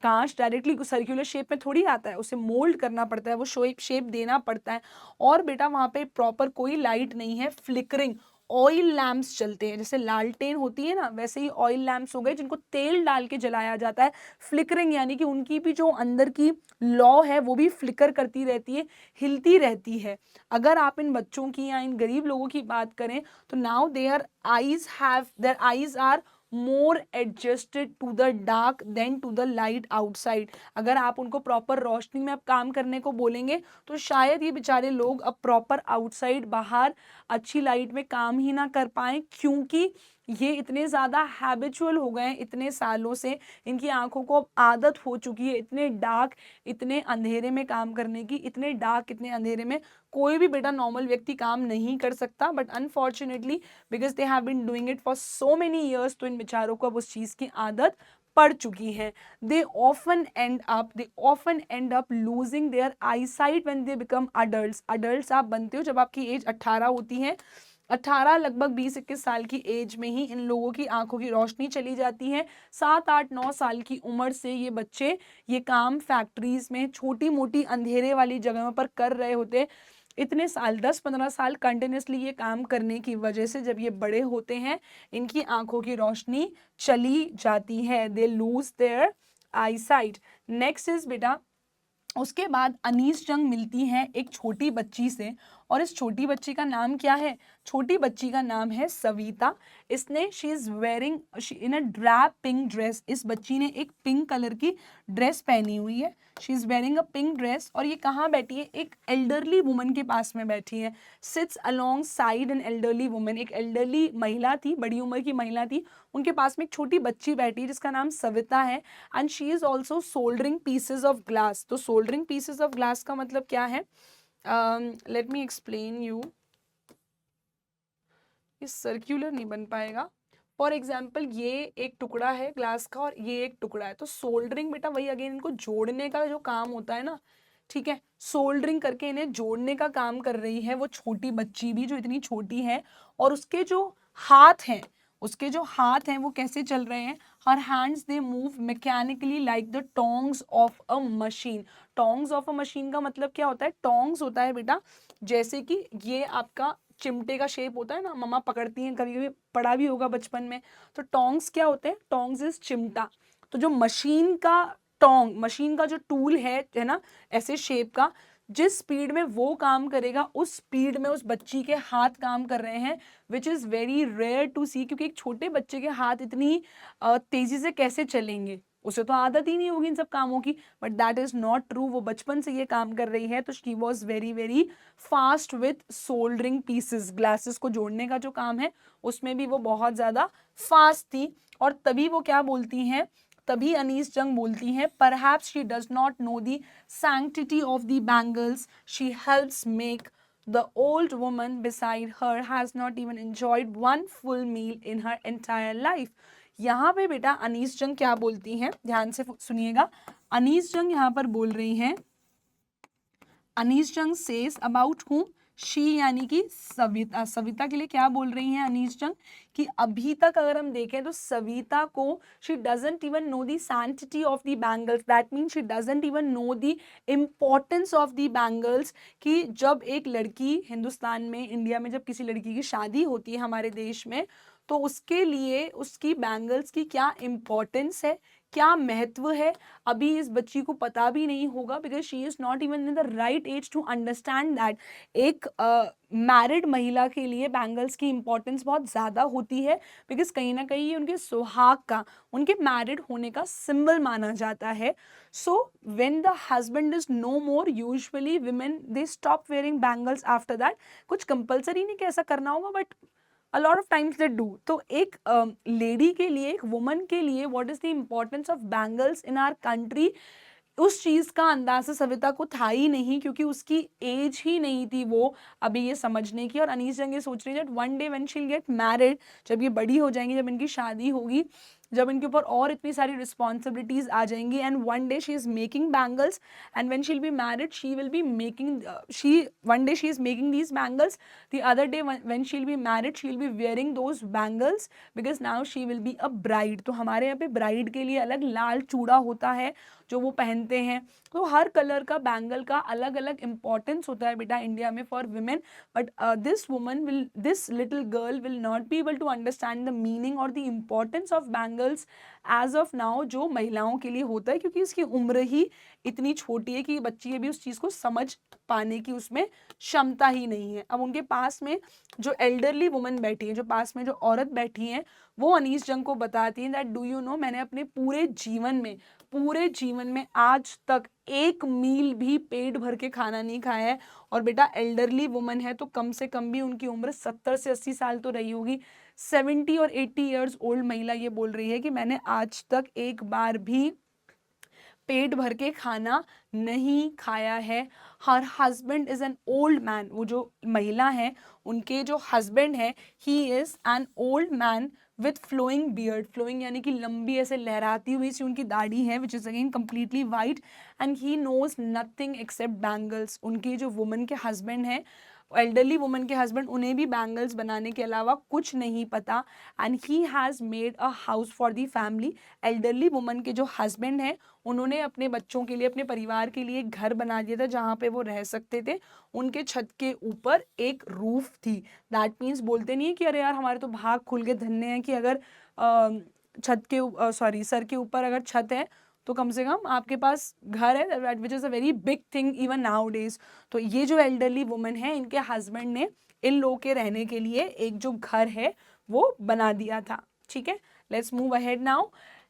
कांच डायरेक्टली सर्कुलर शेप में थोड़ी आता है, उसे मोल्ड करना पड़ता है, वो शेप देना पड़ता है। और बेटा वहाँ पे प्रॉपर कोई लाइट नहीं है, फ्लिकरिंग ऑयल लैम्प्स चलते हैं, जैसे लालटेन होती है ना, वैसे ही ऑयल लैम्प्स हो गए जिनको तेल डाल के जलाया जाता है। फ्लिकरिंग यानी कि उनकी भी जो अंदर की लौ है वो भी फ्लिकर करती रहती है, हिलती रहती है। अगर आप इन बच्चों की या इन गरीब लोगों की बात करें तो now their eyes are more adjusted to the dark than to the light outside. अगर आप उनको प्रॉपर रोशनी में अब काम करने को बोलेंगे तो शायद ये बेचारे लोग अब प्रॉपर आउटसाइड, बाहर अच्छी लाइट में काम ही ना कर पाए, क्योंकि ये इतने ज़्यादा हैबिचुअल हो गए हैं इतने सालों से, इनकी आंखों को अब आदत हो चुकी है इतने डार्क, इतने अंधेरे में काम करने की। इतने डार्क, इतने अंधेरे में कोई भी बेटा नॉर्मल व्यक्ति काम नहीं कर सकता, but unfortunately because they have been doing it for so many years, तो इन बेचारों को अब उस चीज़ की आदत पड़ चुकी है। They often end up losing their eyesight when they become adults. Adults आप बनते हो जब आपकी एज 18 होती है, 18 लगभग 20-21 साल की एज में ही इन लोगों की आंखों की रोशनी चली जाती है। 7-8-9 साल की उम्र से ये बच्चे ये काम फैक्ट्रीज में, छोटी मोटी अंधेरे वाली जगहों पर कर रहे होते। इतने साल, 10-15 साल कंटिन्यूसली ये काम करने की वजह से जब ये बड़े होते हैं इनकी आंखों की रोशनी चली जाती है, they lose their eyesight. Next is बेटा, उसके बाद अनीस जंग मिलती है एक छोटी बच्ची से, और इस छोटी बच्ची का नाम क्या है, छोटी बच्ची का नाम है सविता। इसने she is wearing in a drab pink dress, इस बच्ची ने एक पिंक कलर की ड्रेस पहनी हुई है, she is wearing a pink dress, और ये कहाँ बैठी है, एक एल्डरली वुमन के पास में बैठी है। Sits alongside an elderly woman, एक एल्डरली महिला थी, बड़ी उम्र की महिला थी, उनके पास में एक छोटी बच्ची बैठी है जिसका नाम सविता है। And she is also soldering pieces of glass. तो सोल्डरिंग पीसेज ऑफ ग्लास का मतलब क्या है, लेट मी एक्सप्लेन यू, ये सर्क्यूलर नहीं बन पाएगा। फॉर एग्जाम्पल ये एक टुकड़ा है ग्लास का और ये एक टुकड़ा है, तो सोल्डरिंग बेटा वही अगेन इनको जोड़ने का जो काम होता है ना, ठीक है, सोल्डरिंग करके इन्हें जोड़ने का काम कर रही है वो छोटी बच्ची भी, जो इतनी छोटी है। और उसके जो हाथ हैं, वो कैसे चल रहे हैं, her hands they move mechanically like the tongs of a machine. Tongs of a machine का मतलब क्या होता है, टोंग्स होता है बेटा जैसे कि ये आपका चिमटे का शेप होता है ना, मम्मा पकड़ती हैं, कभी कभी पढ़ा भी होगा बचपन में। तो टोंग्स क्या होते हैं, टोंग्स इज चिमटा। तो जो मशीन का टोंग, मशीन का जो टूल है ना, ऐसे शेप का, जिस स्पीड में वो काम करेगा उस स्पीड में उस बच्ची के हाथ काम कर रहे हैं, which is very rare to see, क्योंकि एक छोटे बच्चे के हाथ इतनी तेजी से कैसे चलेंगे, उसे तो आदत ही नहीं होगी इन सब कामों की। But that is not true, वो बचपन से ये काम कर रही है, तो she was very very fast with soldering pieces, glasses को जोड़ने का जो काम है उसमें भी वो बहुत ज़्यादा फास्ट थी। और तभी वो क्या बोलती हैं, तभी अनीस जंग बोलती हैं, perhaps she does not know the sanctity of the bangles she helps make. The old woman beside her has not even enjoyed one full meal in her entire life. यहाँ पे बेटा अनीस जंग क्या बोलती हैं, ध्यान से सुनिएगा. अनीस जंग यहाँ पर बोल रही हैं, अनीस जंग सेज अबाउट हूम, शी यानी कि सविता. सविता के लिए क्या बोल रही हैं अनीस जंग कि अभी तक अगर हम देखें तो सविता को she doesn't even know the sanctity of the bangles. That means she doesn't even know the importance of the bangles. कि जब एक लड़की हिंदुस्तान में, इंडिया में जब किसी लड़की की शादी होती है हमारे देश में, तो उसके लिए उसकी बैंगल्स की क्या इम्पोर्टेंस है, क्या महत्व है, अभी इस बच्ची को पता भी नहीं होगा. Because she is not even in the right age to understand that एक मैरिड महिला के लिए बैंगल्स की इंपॉर्टेंस बहुत ज़्यादा होती है. बिकॉज कहीं ना कहीं ये उनके सुहाग का, उनके मैरिड होने का सिंबल माना जाता है. So when the husband is no more, usually women they stop wearing bangles after that. कुछ कंपल्सरी नहीं कि ऐसा करना होगा, but a lot of times they do. तो एक लेडी के लिए, एक वुमन के लिए what is the importance of bangles in our country, उस चीज़ का अंदाज़ा सविता को था ही नहीं, क्योंकि उसकी एज ही नहीं थी वो अभी ये समझने की. और अनीस जंग ये सोच रही है one day when she will get married, जब ये बड़ी हो जाएंगी, जब इनकी शादी होगी, जब इनके ऊपर और इतनी सारी रिस्पॉन्सिबिलिटीज आ जाएंगी, and one day she is making bangles, and when she will be married she will be making, one day she is making these bangles, the other day when she will be married she will be wearing those bangles, because now she will be a bride. तो हमारे यहाँ पे bride के लिए अलग लाल चूड़ा होता है जो वो पहनते हैं. तो हर कलर का बैंगल का अलग अलग इंपॉर्टेंस होता है बेटा इंडिया में for women. But this woman will, this little girl will not be able to understand the meaning और the importance of bangles as of now, जो महिलाओं के लिए होता है, क्योंकि इसकी उम्र ही इतनी छोटी है कि बच्ची अभी उस चीज़ को समझ पाने की उसमें क्षमता ही नहीं है. अब उनके पास में जो एल्डरली वुमन बैठी है, जो पास में जो औरत बैठी है, वो अनीस जंग को बताती है दैट डू यू नो, मैंने अपने पूरे जीवन में आज तक एक मील भी पेट भर के खाना नहीं खाया है. और बेटा एल्डरली वुमन है तो कम से कम भी उनकी उम्र 70 से 80 साल तो रही होगी. 70 और 80 ईयर्स ओल्ड महिला ये बोल रही है कि मैंने आज तक एक बार भी पेट भर के खाना नहीं खाया है. Her husband is an old man. वो जो महिला है, उनके जो हस्बैंड है, he is an old man with flowing beard. Flowing यानी कि लंबी ऐसे लहराती हुई सी उनकी दाढ़ी है, which is again completely white, and he knows nothing except bangles. उनके जो वुमन के हस्बैंड हैं, एल्डरली वुमन के हस्बैंड, उन्हें भी बैंगल्स बनाने के अलावा कुछ नहीं पता. And he has made a house for the family. Elderly woman के जो हस्बैंड हैं, उन्होंने अपने बच्चों के लिए, अपने परिवार के लिए एक घर बना दिया था जहाँ पे वो रह सकते थे. उनके छत के ऊपर एक रूफ थी. दैट मीन्स, बोलते नहीं है कि अरे यार हमारे तो भाग खुल के धन्य हैं कि अगर छत के सर के ऊपर अगर छत है तो कम से कम आपके पास घर है, which is a very big thing even now days. तो ये जो एल्डरली वुमन है, इनके हस्बैंड ने इन लोगों के रहने के लिए एक जो घर है वो बना दिया था. ठीक है, let's move ahead now.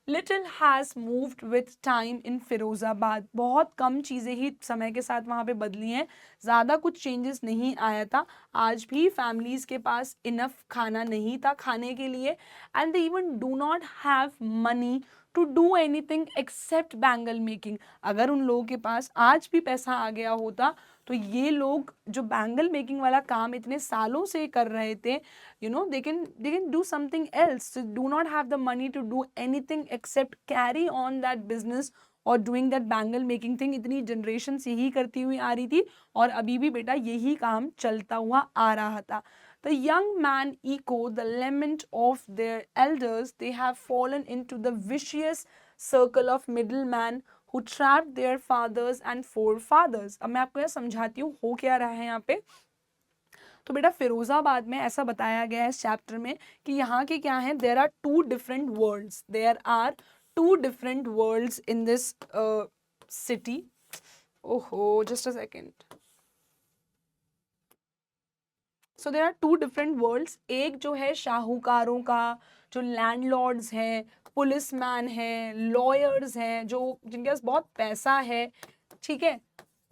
Little has moved with time in Firozabad. बहुत कम चीज़ें ही समय के साथ वहाँ पे बदली हैं, ज़्यादा कुछ चेंजेस नहीं आया था. आज भी फैमिलीज़ के पास इनफ खाना नहीं था खाने के लिए, and they even do not have money to do anything except bangle making. अगर उन लोगों के पास आज भी पैसा आ गया होता तो ये लोग जो बैंगल मेकिंग वाला काम इतने सालों से कर रहे थे, you know, they can do something else. So do not have the money to do anything except carry on that business और doing that bangle making thing. इतनी जनरेशन से ही करती हुई आ रही थी और अभी भी बेटा यही काम चलता हुआ आ रहा था. The young man echoed the lament of their elders. They have fallen into the vicious circle of middlemen who trapped their fathers and forefathers. अब मैं आपको यह समझाती हूँ हो क्या रहा है यहाँ पे. तो बेटा फिरोजाबाद में ऐसा बताया गया है इस चैप्टर में कि यहाँ के क्या हैं, there are two different worlds. There are two different worlds in this city. ओहो, just a second. So there are two different worlds. एक जो है शाहूकारों का, जो लैंडलॉर्ड्स हैं, पुलिसमैन हैं, लॉयर्स हैं, जो जिनके पास बहुत पैसा है, ठीक है,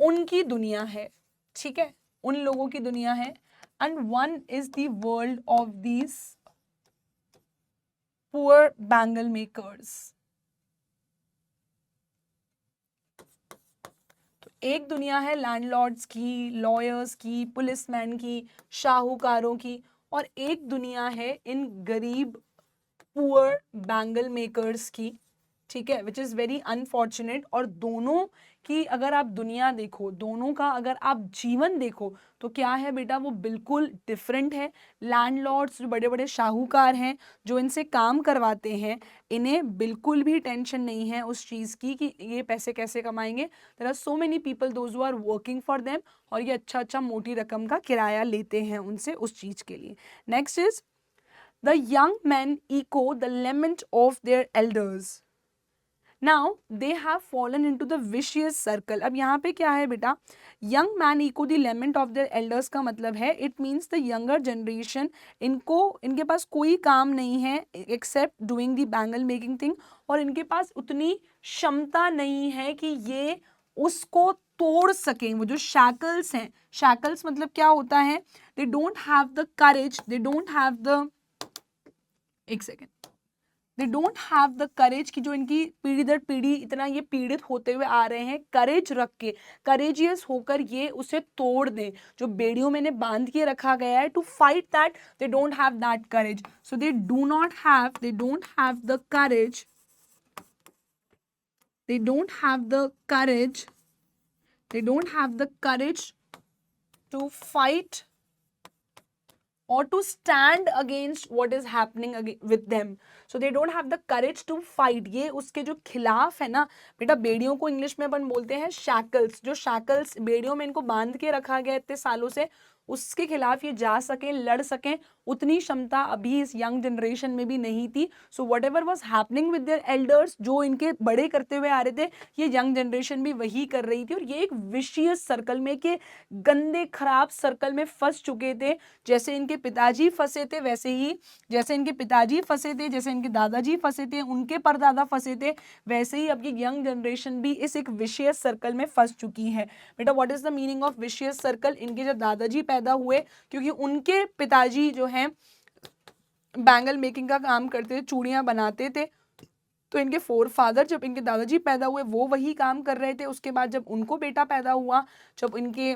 उनकी दुनिया है. ठीक है, उन लोगों की दुनिया है. And one is the world of these poor bangle makers. एक दुनिया है लैंडलॉर्ड्स की, लॉयर्स की, पुलिसमैन की, शाहूकारों की, और एक दुनिया है इन गरीब पुअर बैंगल मेकर्स की, ठीक है, विच इज़ वेरी अनफॉर्चुनेट। और दोनों की अगर आप दुनिया देखो, दोनों का अगर आप जीवन देखो, तो क्या है बेटा, वो बिल्कुल डिफरेंट है। लैंडलॉर्ड्स जो बड़े बड़े शाहूकार हैं, जो इनसे काम करवाते हैं, इन्हें बिल्कुल भी टेंशन नहीं है उस चीज़ की कि ये पैसे कैसे कमाएंगे। There are so many people those who are working for them, और ये अच्छा अच्छा मोटी रकम का किराया लेते हैं उनसे उस चीज़ के लिए। Next is the young men echo the lament of their elders. Now they have fallen into the vicious circle. अब यहाँ पे क्या है बेटा, young man echo the lament of their elders का मतलब है it means the younger generation, इनके पास कोई काम नहीं है except doing the bangle making thing, और इनके पास उतनी क्षमता नहीं है कि ये उसको तोड़ सकें। वो जो shackles हैं, shackles मतलब क्या होता है, they don't have the courage, they don't have the, एक second, they don't have the करेज, की जो इनकी पीढ़ी दर पीढ़ी इतना ये पीड़ित होते हुए आ रहे हैं, करेज रख के, करेजियस होकर ये उसे तोड़ दें, जो बेड़ियों में इन्हें बांध के रखा गया है, to fight that, they don't have that courage, so they don't have the courage, they don't have the courage, they don't have the courage to fight or to stand against what is happening with them, so they don't have the courage to fight। ये उसके जो खिलाफ है ना बेटा, बेड़ियों को English में अपन बोलते हैं shackles, जो shackles बेड़ियों में इनको बांध के रखा गया इतने सालों से, उसके खिलाफ ये जा सकें, लड़ सकें, उतनी क्षमता अभी इस यंग जनरेशन में भी नहीं थी। So what ever was happening with their elders, जो इनके बड़े करते हुए आ रहे थे, ये यंग जनरेशन भी वही कर रही थी, और ये एक विशियस सर्कल में, के गंदे खराब सर्कल में फंस चुके थे। जैसे इनके पिताजी फंसे थे वैसे ही, जैसे इनके पिताजी फंसे थे, जैसे इनके दादाजी फंसे थे, उनके परदादा फंसे थे, वैसे ही अब ये यंग जनरेशन भी इस एक विशियस सर्कल में फंस चुकी है। बेटा what is the meaning of vicious circle? इनके जब दादाजी पैदा हुए, क्योंकि उनके पिताजी जो हैं बैंगल मेकिंग का काम करते थे, चूड़ियां बनाते थे, तो इनके फोर फादर, जब इनके दादाजी पैदा हुए वो वही काम कर रहे थे। उसके बाद जब उनको बेटा पैदा हुआ, जब इनके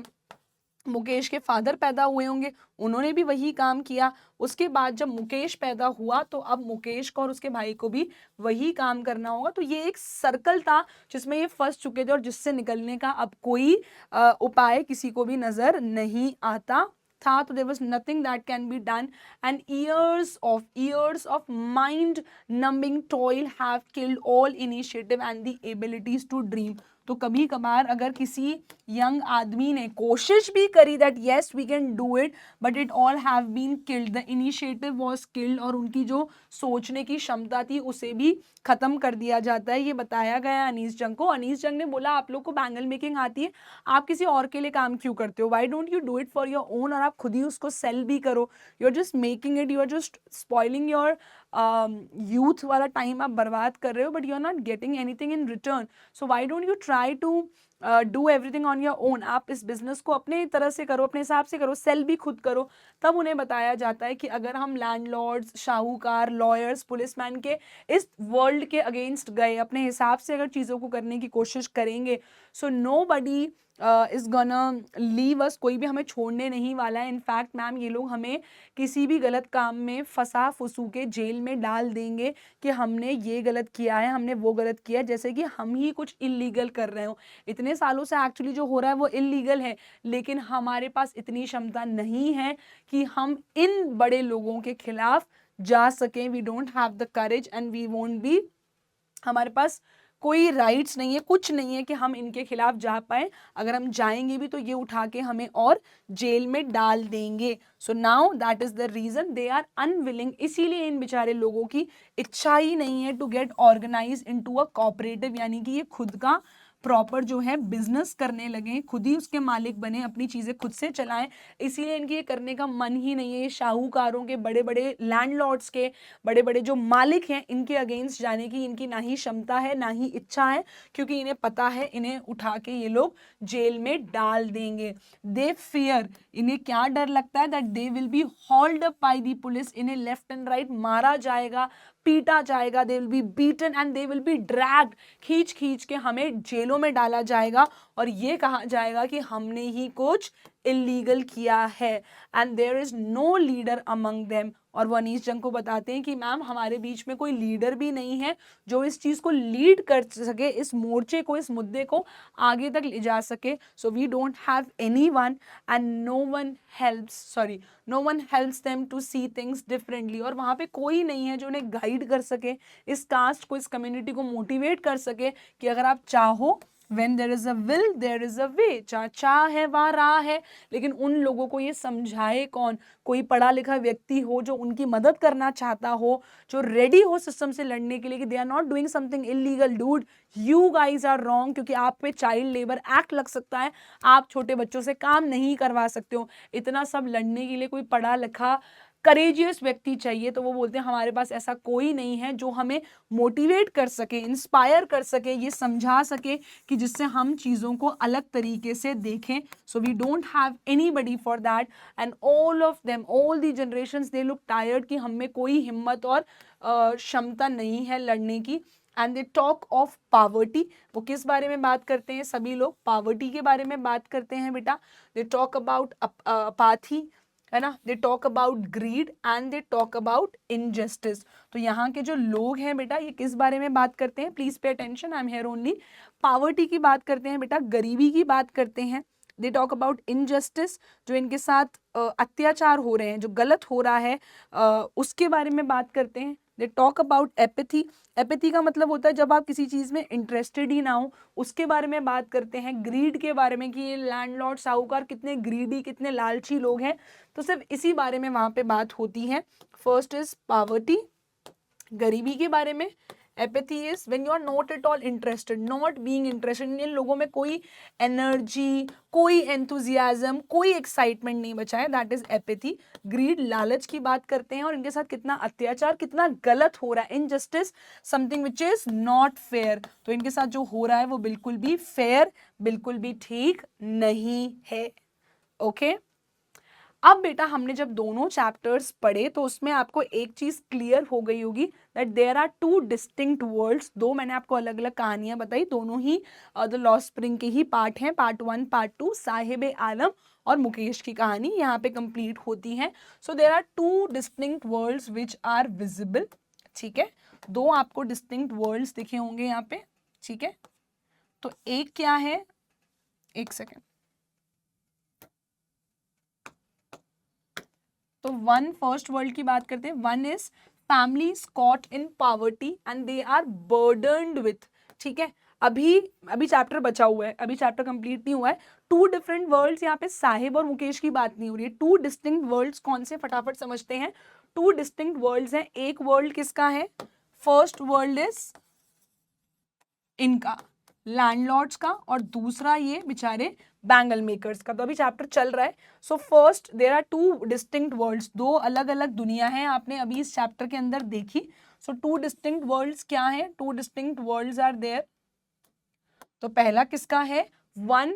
मुकेश के फादर पैदा हुए होंगे, उन्होंने भी वही काम किया। उसके बाद जब मुकेश पैदा हुआ, तो अब मुकेश को और उसके भाई को भी वही काम करना होगा। तो ये एक सर्कल था जिसमें ये फंस चुके थे, और जिससे निकलने का अब कोई उपाय किसी को भी नजर नहीं आता था। तो there was nothing that can be done, and years of mind numbing toil have killed all initiative and the abilities to dream। तो कभी कभार अगर किसी यंग आदमी ने कोशिश भी करी that yes we can do it, but it all have been killed, the initiative was killed, और उनकी जो सोचने की क्षमता थी उसे भी खत्म कर दिया जाता है। ये बताया गया अनीस जंग को। अनीस जंग ने बोला आप लोग को बैंगल मेकिंग आती है, आप किसी और के लिए काम क्यों करते हो? Why don't you do it for your own, और आप खुद ही उसको सेल भी करो। You are just making it, you are just spoiling your youth वाला टाइम आप बर्बाद कर रहे हो, but you are not getting anything in return. So why don't you try to do everything on your own? आप इस business को अपने तरह से करो, अपने हिसाब से करो, सेल भी खुद करो। तब उन्हें बताया जाता है कि अगर हम लैंडलॉर्ड्स, शाहूकार, लॉयर्स, पुलिसमैन के इस वर्ल्ड के अगेंस्ट गए, अपने हिसाब से अगर चीज़ों को करने की कोशिश करेंगे, so nobody is gonna leave us, कोई भी हमें छोड़ने नहीं वाला है। इनफैक्ट मैम ये लोग हमें किसी भी गलत काम में फंसा फुसू के जेल में डाल देंगे कि हमने ये गलत किया है, हमने वो गलत किया है, जैसे कि हम ही कुछ इलीगल कर रहे हो। इतने सालों से एक्चुअली जो हो रहा है वो इलीगल है, लेकिन हमारे पास इतनी क्षमता नहीं है कि हम इन बड़े लोगों के खिलाफ जा सकें। We don't have the courage and we won't be, हमारे पास कोई राइट्स नहीं है, कुछ नहीं है कि हम इनके खिलाफ जा पाए। अगर हम जाएंगे भी तो ये उठा के हमें और जेल में डाल देंगे। So now that is the reason they are unwilling, इसीलिए इन बेचारे लोगों की इच्छा ही नहीं है to get organise into a cooperative, यानी कि ये खुद का प्रॉपर जो है बिजनेस करने लगे, खुद ही उसके मालिक बने, अपनी चीज़ें खुद से चलाएं। इसीलिए इनके ये करने का मन ही नहीं है। ये शाहूकारों के, बड़े बड़े लैंडलॉर्ड्स के, बड़े बड़े जो मालिक हैं, इनके अगेंस्ट जाने की इनकी ना ही क्षमता है ना ही इच्छा है, क्योंकि इन्हें पता है इन्हें उठा के ये लोग जेल में डाल देंगे। दे फियर, इन्हें क्या डर लगता है? That they will be hold up by the police, इन्हें लेफ्ट एंड राइट मारा जाएगा, पीटा जाएगा, they will be beaten and they will be dragged, खींच खींच के हमें जेलों में डाला जाएगा। और ये कहा जाएगा कि हमने ही कुछ इलीगल किया है and there is no leader among them. और वो अनीस जंग को बताते हैं कि मैम हमारे बीच में कोई लीडर भी नहीं है जो इस चीज़ को लीड कर सके, इस मोर्चे को, इस मुद्दे को आगे तक ले जा सके। So we don't have anyone and no one helps them to see things differently. और वहाँ पे कोई नहीं है जो उन्हें गाइड कर सके, इस कास्ट को, इस कम्युनिटी को मोटिवेट कर सके कि अगर आप चाहो, when there is a will there is a way, जहाँ चाह है वहाँ राह है। लेकिन उन लोगों को ये समझाए कौन? कोई पढ़ा लिखा व्यक्ति हो जो उनकी मदद करना चाहता हो, जो रेडी हो सिस्टम से लड़ने के लिए कि they are not doing something illegal, dude you guys are wrong, क्योंकि आप पे चाइल्ड लेबर एक्ट लग सकता है, आप छोटे बच्चों से काम नहीं करवा सकते हो। इतना सब लड़ने के लिए कोई पढ़ा लिखा करेजियस व्यक्ति चाहिए। तो वो बोलते हैं हमारे पास ऐसा कोई नहीं है जो हमें मोटिवेट कर सके, इंस्पायर कर सके, ये समझा सके कि जिससे हम चीज़ों को अलग तरीके से देखें। So we don't have anybody for that and all of them, all the generations, they look tired कि हम में कोई हिम्मत और क्षमता नहीं है लड़ने की। And they talk of poverty. वो किस बारे में बात करते हैं? सभी लोग पावर्टी के बारे में बात करते हैं बेटा। दे टॉक अबाउट अपाथी, है ना, they talk about grid and they talk about injustice. तो यहाँ के जो लोग हैं बेटा ये किस बारे में बात करते हैं? Please pay attention, I am here only. Poverty की बात करते हैं बेटा, गरीबी की बात करते हैं। दे टॉक अबाउट इनजस्टिस, जो इनके साथ अत्याचार हो रहे हैं, जो गलत हो रहा है, उसके बारे में बात करते हैं। They talk about apathy. Apathy का मतलब होता है जब आप किसी चीज़ में इंटरेस्टेड ही ना हो, उसके बारे में बात करते हैं। ग्रीड के बारे में कि ये लैंडलॉर्ड साहूकार कितने ग्रीडी, कितने लालची लोग हैं, तो सिर्फ इसी बारे में वहाँ पे बात होती है। फर्स्ट इज पावर्टी, गरीबी के बारे में। Apathy is when you are not at all interested, not being interested, इन लोगों में कोई एनर्जी, कोई एंथुजियाज्म, कोई एक्साइटमेंट नहीं बचा है, दैट इज एपैथी। ग्रीड, लालच की बात करते हैं और इनके साथ कितना अत्याचार, कितना गलत हो रहा है। Injustice, something which is not fair, तो इनके साथ जो हो रहा है वो बिल्कुल भी फेयर, बिल्कुल भी ठीक नहीं है। ओके अब बेटा हमने जब दोनों चैप्टर्स पढ़े तो उसमें आपको एक चीज क्लियर हो गई होगी that there are two distinct worlds. दो मैंने आपको अलग अलग कहानियां बताई, दोनों ही द लॉस्ट स्प्रिंग के ही पार्ट हैं, पार्ट 1 पार्ट 2। साहिब आलम और मुकेश की कहानी यहाँ पे कंप्लीट होती है। So there are two distinct worlds which are visible. ठीक है, दो आपको डिस्टिंक्ट वर्ल्ड्स दिखे होंगे यहाँ पे। ठीक है, तो एक क्या है, एक सेकेंड, तो वन फर्स्ट वर्ल्ड की बात करते हैं। One is families caught in poverty and they are burdened with. ठीक है, अभी चैप्टर बचा हुआ है, अभी चैप्टर कंप्लीट नहीं हुआ है। टू डिफरेंट वर्ल्ड्स, यहाँ पे साहिब और मुकेश की बात नहीं हो रही है। टू डिस्टिंक्ट वर्ल्ड्स कौन से, फटाफट समझते हैं। टू डिस्टिंक्ट वर्ल्ड्स हैं। एक वर्ल्ड किसका है? फर्स्ट वर्ल्ड इज इनका, लैंडलॉर्ड्स का, और दूसरा ये बेचारे बैंगल मेकर्स का। तो अभी चैप्टर चल रहा है। So first there are two distinct worlds, दो अलग अलग दुनिया है, आपने अभी इस चैप्टर के अंदर देखी। सो टू डिस्टिंक्ट वर्ल्ड्स क्या है? Two distinct worlds are there. तो पहला किसका है? One,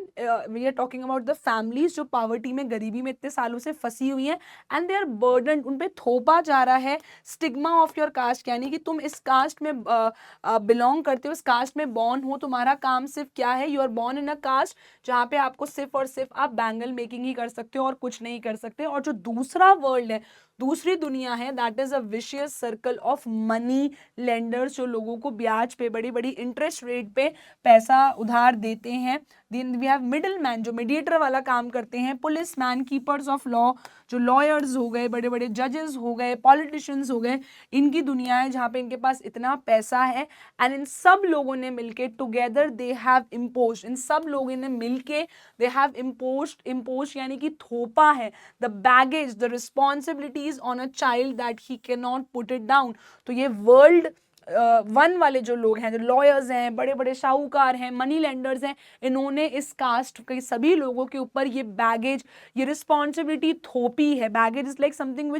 we are talking about the families जो पॉवर्टी में, गरीबी में इतने सालों से फंसी हुई हैं एंड दे आर बर्डन, उन पे थोपा जा रहा है स्टिग्मा ऑफ योर कास्ट, यानी कि तुम इस कास्ट में बिलोंग करते हो, इस कास्ट में बॉर्न हो, तुम्हारा काम सिर्फ क्या है, you are born in a caste जहाँ पे आपको सिर्फ और सिर्फ आप बैंगल मेकिंग ही कर सकते हो और कुछ नहीं कर सकते। और जो दूसरा वर्ल्ड है, दूसरी दुनिया है, that is a vicious circle of money lenders, जो लोगों को ब्याज पे, बड़ी बड़ी इंटरेस्ट रेट पे पैसा उधार देते हैं। Then we have middle man, जो मीडिएटर वाला काम करते हैं। Police man, keepers of law, जो लॉयर्स हो गए, बड़े बड़े जजेस हो गए, पॉलिटिशियंस हो गए, इनकी दुनिया है जहाँ पे इनके पास इतना पैसा है। एंड इन सब लोगों ने मिलके टुगेदर दे हैव इम्पोज्ड, इन सब लोगों ने मिलके दे हैव इम्पोज्ड यानी कि थोपा है the baggage, the responsibilities on a child that he can not put it down. तो ये वर्ल्ड वन वाले जो लोग हैं, जो लॉयर्स हैं, बड़े बड़े शाहूकार हैं, मनी लेंडर्स हैं, इन्होंने इस कास्ट के सभी लोगों के ऊपर ये बैगेज, ये रिस्पॉन्सिबिलिटी थोपी है। Baggage is like something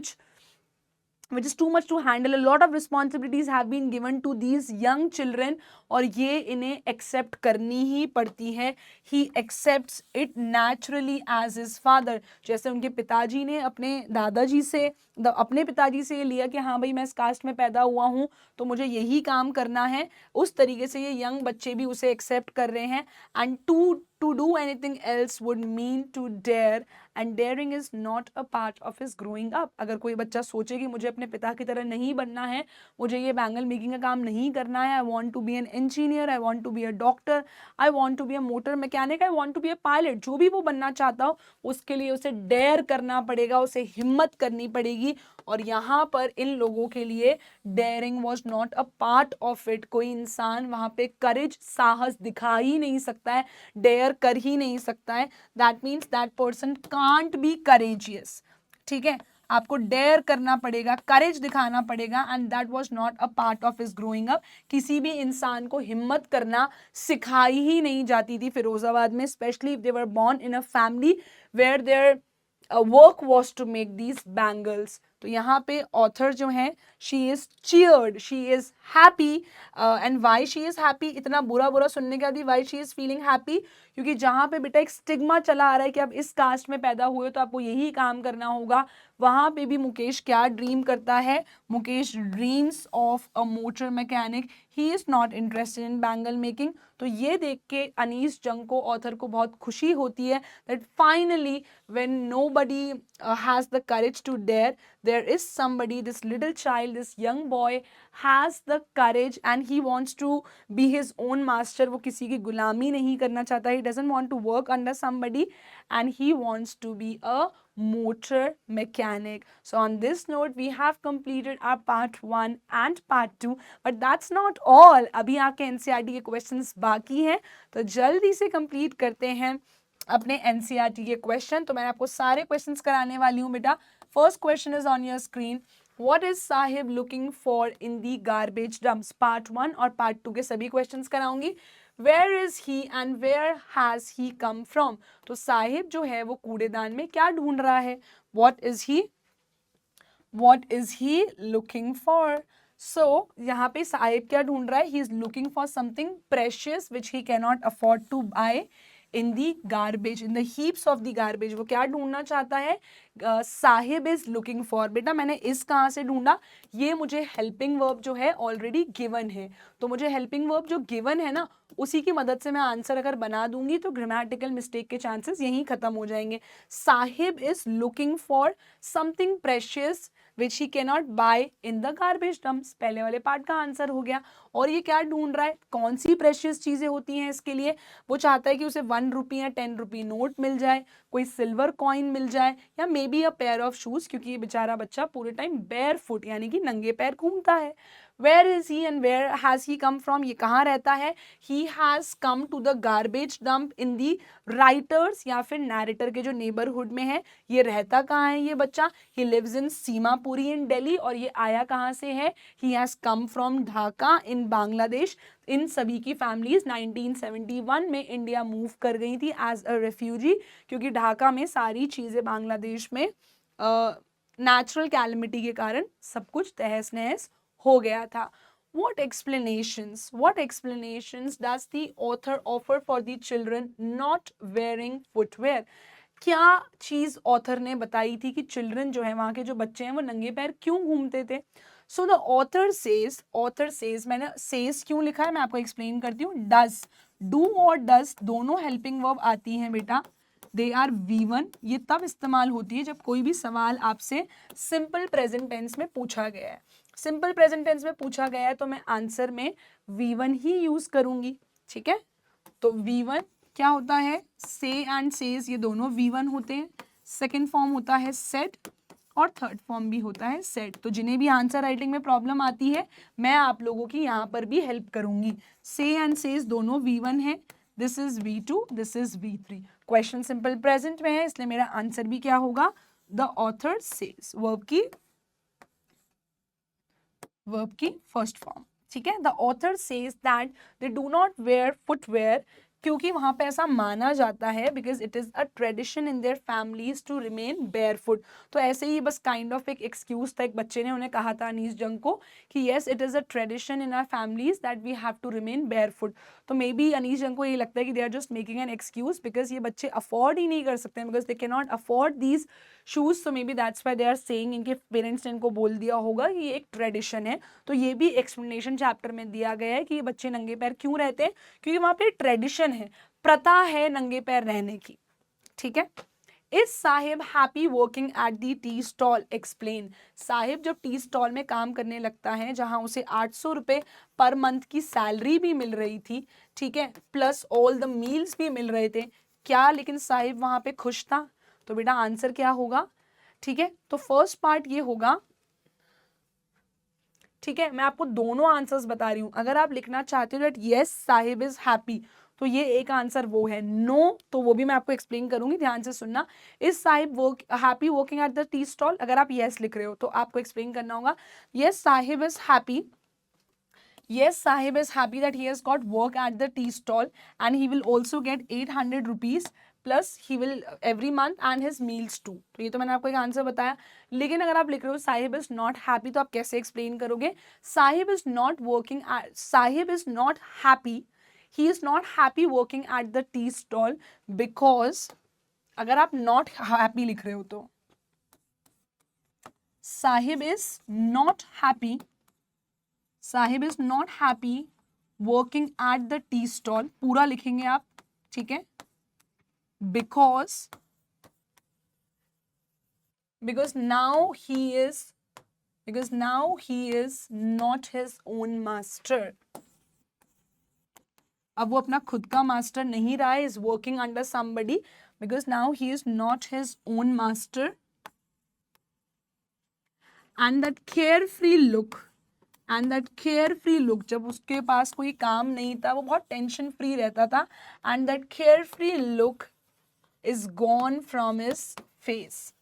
which is too much to handle. A lot of responsibilities have been given to these young children और ये इन्हें accept करनी ही पड़ती है। He accepts it naturally as his father, जैसे उनके पिताजी ने अपने दादाजी से, अपने पिताजी से ये लिया कि हाँ भाई मैं इस कास्ट में पैदा हुआ हूँ तो मुझे यही काम करना है, उस तरीके से ये यंग बच्चे भी उसे एक्सेप्ट कर रहे हैं। And to To do anything else would mean to dare, and daring is not a part of his growing up. अगर कोई बच्चा सोचे कि मुझे अपने पिता की तरह नहीं बनना है, मुझे ये बैंगल मेकिंग का काम नहीं करना है, I want to be an engineer, I want to be a doctor, I want to be a motor mechanic, I want to be a pilot, जो भी वो बनना चाहता हो उसके लिए उसे डेयर करना पड़ेगा, उसे हिम्मत करनी पड़ेगी. और यहाँ पर इन लोगों के लिए daring was not a part of it. कोई इंसान वहाँ पे करेज, साहस दिखा ही नहीं सकता है, डेयर कर ही नहीं सकता है. That means that person can't be courageous. ठीक है, आपको डेयर करना पड़ेगा, करेज दिखाना पड़ेगा, and that was not a part of his growing up. किसी भी इंसान को हिम्मत करना सिखाई ही नहीं जाती थी फिरोजाबाद में, specially if they were born in a family where their work was to make these bangles. तो यहाँ पे ऑथर जो है, she is cheered, she is happy. And why she is happy, इतना बुरा बुरा सुनने के बाद भी why she is feeling happy, क्योंकि जहाँ पे बेटा एक स्टिग्मा चला आ रहा है कि आप इस कास्ट में पैदा हुए तो आपको यही काम करना होगा, वहाँ पे भी मुकेश क्या ड्रीम करता है, Mukesh dreams of a motor mechanic. He is not interested in bangle making. तो ये देख के अनीस जंग को, ऑथर को बहुत खुशी होती है that finally when nobody has the courage to dare, there is somebody, this little child, this young boy has the courage and he wants to be his own master. वो किसी की गुलामी नहीं करना चाहता, he doesn't want to work under somebody and he wants to be a motor mechanic. So on this note we have completed our part 1 and part 2, but that's not all. अभी आपके NCERT के questions बाकी हैं, तो जल्दी से complete करते हैं अपने NCERT के क्वेश्चन. तो मैं आपको सारे क्वेश्चंस कराने वाली हूँ बेटा. First question is on your screen. What is Saheb looking for in the garbage dumps? Part 1 और पार्ट 2 के सभी क्वेश्चंस कराऊंगी. Where is he and where has he come from? तो साहिब जो है वो कूड़ेदान में क्या ढूंढ रहा है? What is he looking for? So यहाँ पे साहिब क्या ढूंढ रहा है? He is looking for something precious which he can not afford to buy in the garbage, in the heaps of the garbage. वो क्या ढूंढना चाहता है? Saheb is looking for. बेटा मैंने इस कहाँ से ढूंढा? ये मुझे हेल्पिंग वर्ब जो है ऑलरेडी गिवन है, तो मुझे हेल्पिंग वर्ब जो गिवन है ना, उसी की मदद से मैं आंसर अगर बना दूंगी तो ग्रामेटिकल मिस्टेक के चांसेस यहीं खत्म हो जाएंगे. Sahib is looking for something precious which he cannot buy in the garbage dumps. पहले वाले पार्ट का आंसर हो गया. और ये क्या ढूंढ रहा है? कौन सी प्रेशियस चीजें होती हैं इसके लिए? वो चाहता है कि उसे 1 रुपये या 10 रुपये नोट मिल जाए, कोई सिल्वर कॉइन मिल जाए, या may be a pair of shoes, क्योंकि ये बेचारा बच्चा पूरे टाइम बेयर फुट यानी कि नंगे पैर घूमता है. Where is he and where has he come from? ये कहाँ रहता है? He has come to the garbage dump in the writers या फिर नैरेटर के जो नेबरहुड में है. ये रहता कहाँ है ये बच्चा? He lives in Seemapuri in Delhi. और ये आया कहाँ से है? He has come from Dhaka in Bangladesh. इन सभी की फैमिलीज 1971 में इंडिया मूव कर गई थी एज अ रेफ्यूजी, क्योंकि ढाका में सारी चीज़ें बांग्लादेश में नेचुरल कैलमिटी के कारण सब कुछ तहस नहस हो गया था. What explanations does the author offer for the children not wearing footwear? क्या चीज ऑथर ने बताई थी कि चिल्ड्रन जो है, वहां के जो बच्चे हैं, वो नंगे पैर क्यों घूमते थे? सो द ऑथर सेज, मैंने सेज क्यों लिखा है मैं आपको एक्सप्लेन करती हूँ. डज, डू और डज दोनों हेल्पिंग वर्ब आती हैं बेटा. They are V1. ये तब इस्तेमाल होती है जब कोई भी सवाल आपसे सिंपल प्रेजेंट टेंस में पूछा गया है. सिंपल प्रेजेंट टेंस में पूछा गया है तो मैं आंसर में V1 ही यूज करूंगी. ठीक है, तो V1 क्या होता है? से एंड सेज, ये दोनों V1 होते हैं. सेकेंड फॉर्म होता है सेड और थर्ड फॉर्म भी होता है सेड. तो जिन्हें भी आंसर राइटिंग में प्रॉब्लम आती है, मैं आप लोगों की यहाँ पर भी हेल्प करूंगी. से एंड सेज दोनों V1 है. This is V2, this is V3. Question simple present में है, इसलिए मेरा आंसर भी क्या होगा? द ऑथर सेज, वर्ब की फर्स्ट फॉर्म. ठीक है, the author says that they do not wear footwear, क्योंकि वहां पे ऐसा माना जाता है because it is a tradition in their families to remain barefoot. तो ऐसे ही बस काइंड ऑफ एक एक्सक्यूज था. एक बच्चे ने उन्हें कहा था अनीस जंग को कि yes it is a tradition in our families that we have to remain barefoot. तो मे बी अनीस जंग को ये लगता है कि they are just making an excuse because ये बच्चे अफोर्ड ही नहीं कर सकते because they can not afford these shoes. So maybe that's why they are saying, इनके पेरेंट्स ने इनको बोल दिया होगा कि ये एक ट्रेडिशन है. तो ये भी एक्सप्लेनेशन चैप्टर में दिया गया है कि ये बच्चे नंगे पैर क्यों रहते हैं, क्योंकि वहाँ पे ट्रेडिशन है, प्रथा है नंगे पैर रहने की, ठीक है। इस Sahib happy working at the tea stall, explain. Sahib जब टी स्टॉल में काम करने लगता है, जहां उसे 800 रुपये पर मंथ की सैलरी भी मिल रही थी, ठीक है, प्लस ऑल द मील्स भी मिल रहे थे, क्या लेकिन साहिब वहां पे खुश था? तो बेटा आंसर क्या होगा, ठीक है। तो फर्स्ट पार्ट ये होगा, ठीक है। मैं आपको दोनों आंसर्स बता रही हूं, अगर आप लिखना चाहते हो that yes Sahib is happy, तो ये एक आंसर वो है। नो तो वो भी मैं आपको एक्सप्लेन करूंगी, ध्यान से सुनना। Is Sahib work happy working at the tea stall, अगर आप यस लिख रहे हो तो आपको एक्सप्लेन करना होगा yes Sahib is happy, yes sahib is happy that he has got work at the tea stall and he will also get 800 rupees plus he will every month and his meals too। तो ये तो मैंने आपको एक answer बताया। लेकिन अगर आप लिख रहे हो साहिब इज नॉट हैप्पी, तो आप कैसे एक्सप्लेन करोगे? Sahib is not working, Sahib is not happy, he is not happy working at the tea stall because, अगर आप नॉट हैप्पी लिख रहे हो तो Sahib is not happy, Sahib is not happy working at the tea stall, पूरा लिखेंगे आप, ठीक है, because now he is not his own master. अब वो अपना खुद का मास्टर नहीं रहा है, is working under somebody, because now he is not his own master and that care free look, जब उसके पास कोई काम नहीं था, वो बहुत टेंशन फ्री रहता था, and that care free look is gone from his face,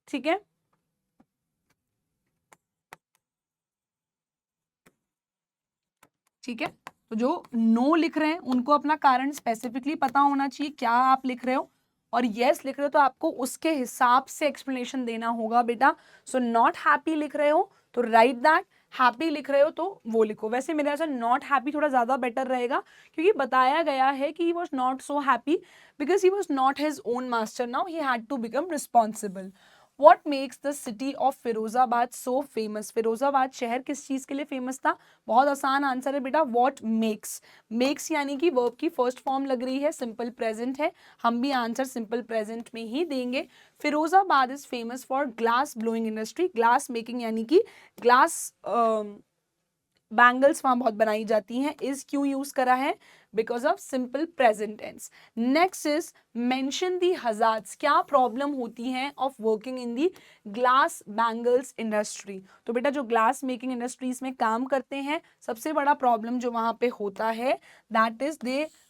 ठीक है। ठीक है, तो जो नो लिख रहे हैं उनको अपना कारण स्पेसिफिकली पता होना चाहिए क्या आप लिख रहे हो, और यस लिख रहे हो तो आपको उसके हिसाब से एक्सप्लेनेशन देना होगा बेटा। सो नॉट हैप्पी लिख रहे हो तो राइट दैट, हैप्पी लिख रहे हो तो वो लिखो। वैसे मेरे ऐसा नॉट हैप्पी थोड़ा ज़्यादा बेटर रहेगा, क्योंकि बताया गया है कि he was not so happy because he was not his own master, now he had to become responsible. What makes the city of Firozabad so famous? Firozabad शहर किस चीज के लिए फेमस था? बहुत आसान आंसर है बेटा, what makes। makes यानी कि वर्ब की फर्स्ट फॉर्म लग रही है, सिंपल प्रेजेंट है, हम भी आंसर सिंपल प्रेजेंट में ही देंगे। Firozabad is famous for glass blowing industry, glass making यानी कि ग्लास बैंगल्स वहां बहुत बनाई जाती हैं। इज क्यों यूज करा है? Because of simple present tense. Next is mention the hazards, क्या प्रॉब्लम होती है of working in the glass bangles industry? तो बेटा जो ग्लास मेकिंग इंडस्ट्रीज में काम करते हैं, सबसे बड़ा प्रॉब्लम जो वहां पे होता है that is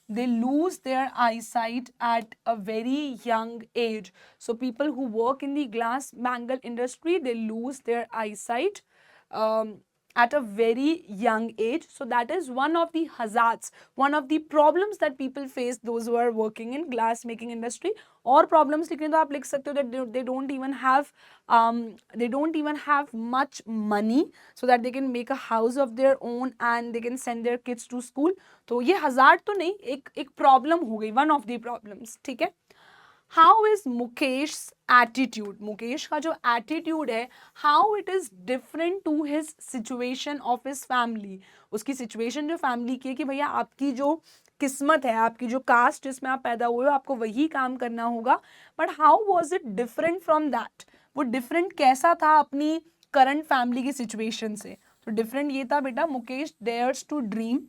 they lose their eyesight at a very young age. So people who work in the glass bangle industry, they lose their eyesight at a very young age. So that is one of the hazards, one of the problems that people face, those who are working in glass making industry. और problems लिखने तो आप लिख सकते हो that they don't even have much money so that they can make a house of their own and they can send their kids to school. तो ये hazard तो नहीं, एक problem हो गई, one of the problems, ठीक है। How is Mukesh attitude, Mukesh का जो एटीट्यूड है, how it is different to his situation of his family. उसकी सिचुएशन जो फैमिली की है कि भैया आपकी जो किस्मत है, आपकी जो कास्ट जिसमें आप पैदा हुए हो, आपको वही काम करना होगा, but how was it different from that? वो डिफरेंट कैसा था अपनी करंट फैमिली की सिचुएशन से? तो डिफरेंट ये था बेटा, Mukesh dares to dream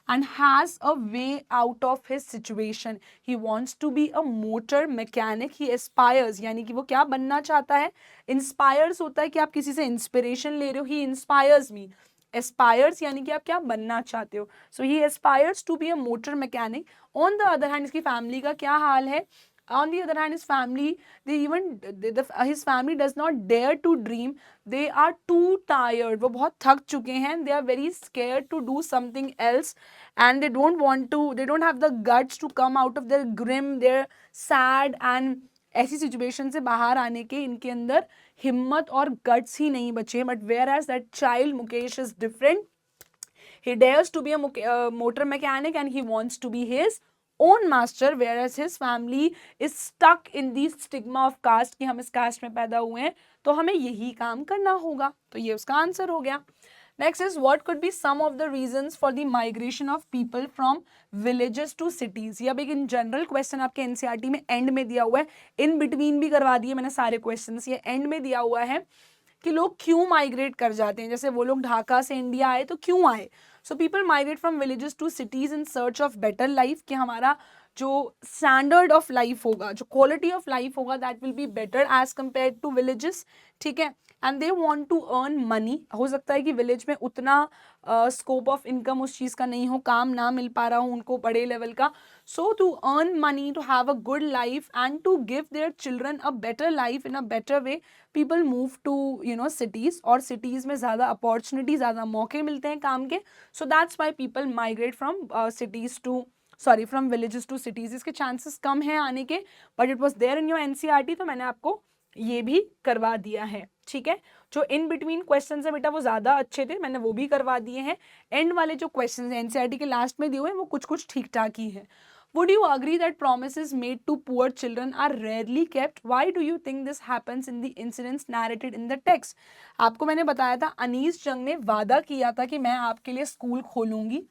and has a way out of his situation. He wants to be a motor mechanic. He aspires, यानी कि वो क्या बनना चाहता है? Inspires होता है कि आप किसी से इंस्पिरेशन ले रहे हो, he inspires me. Aspires यानी कि आप क्या बनना चाहते हो, so he aspires to be a motor mechanic. On the other hand, इसकी फैमिली का क्या हाल है? On the other hand, his family, his family does not dare to dream. They are too tired. वो बहुत थक चुके हैं. They are very scared to do something else, and they don't have the guts to come out of their grim, their sad and ऐसी situation से बाहर आने के इनके अंदर हिम्मत और गट्स ही नहीं बचे. But whereas that child Mukesh is different. He dares to be a motor mechanic and he wants to be his own master, whereas his family is stuck in the stigma of caste कि हम इस cast में पैदा हुए हैं तो हमें यही काम करना होगा. तो ये उसका आंसर हो गया. Next is what could be some of the reasons for the migration of people from villages to cities. ये अब एक इन जनरल क्वेश्चन आपके एनसीईआरटी में एंड में दिया हुआ है, इन बिटवीन भी करवा दिए मैंने सारे क्वेश्चंस, ये एंड में दिया हुआ है कि लोग क्यों माइग्रेट कर जाते हैं। जैसे वो लोग ढाका से इंडिया आए तो क्यों आए। So people migrate from villages to cities in search of better life, कि हमारा जो स्टैंडर्ड ऑफ लाइफ होगा, जो क्वालिटी ऑफ लाइफ होगा, that will be better as compare to villages, ठीक है। And they want to earn money. हो सकता है कि विलेज में उतना स्कोप ऑफ इनकम उस चीज़ का नहीं हो, काम ना मिल पा रहा हो उनको बड़े लेवल का। So to earn money, to have a good life and to give their children a better life in a better way, people move to cities, और सिटीज़ में ज़्यादा अपॉर्चुनिटी, ज़्यादा मौके मिलते हैं काम के। So that's why people migrate from villages to cities. इसके चांसेस कम हैं आने के, but it was there in your NCERT, तो मैंने आपको ये भी करवा दिया है, ठीक है। जो इन बिटवीन क्वेश्चन है बेटा वो ज़्यादा अच्छे थे, मैंने वो भी करवा दिए हैं। एंड वाले जो क्वेश्चन हैं एनसीईआरटी के लास्ट में दिए हुए हैं वो कुछ कुछ ठीक ठाक ही है। Would you agree that promises made to poor children are rarely kept? Why do you think this happens in the incidents narrated in the text? आपको मैंने बताया था अनीस जंग ने वादा किया था कि मैं आपके लिए स्कूल खोलूंगी,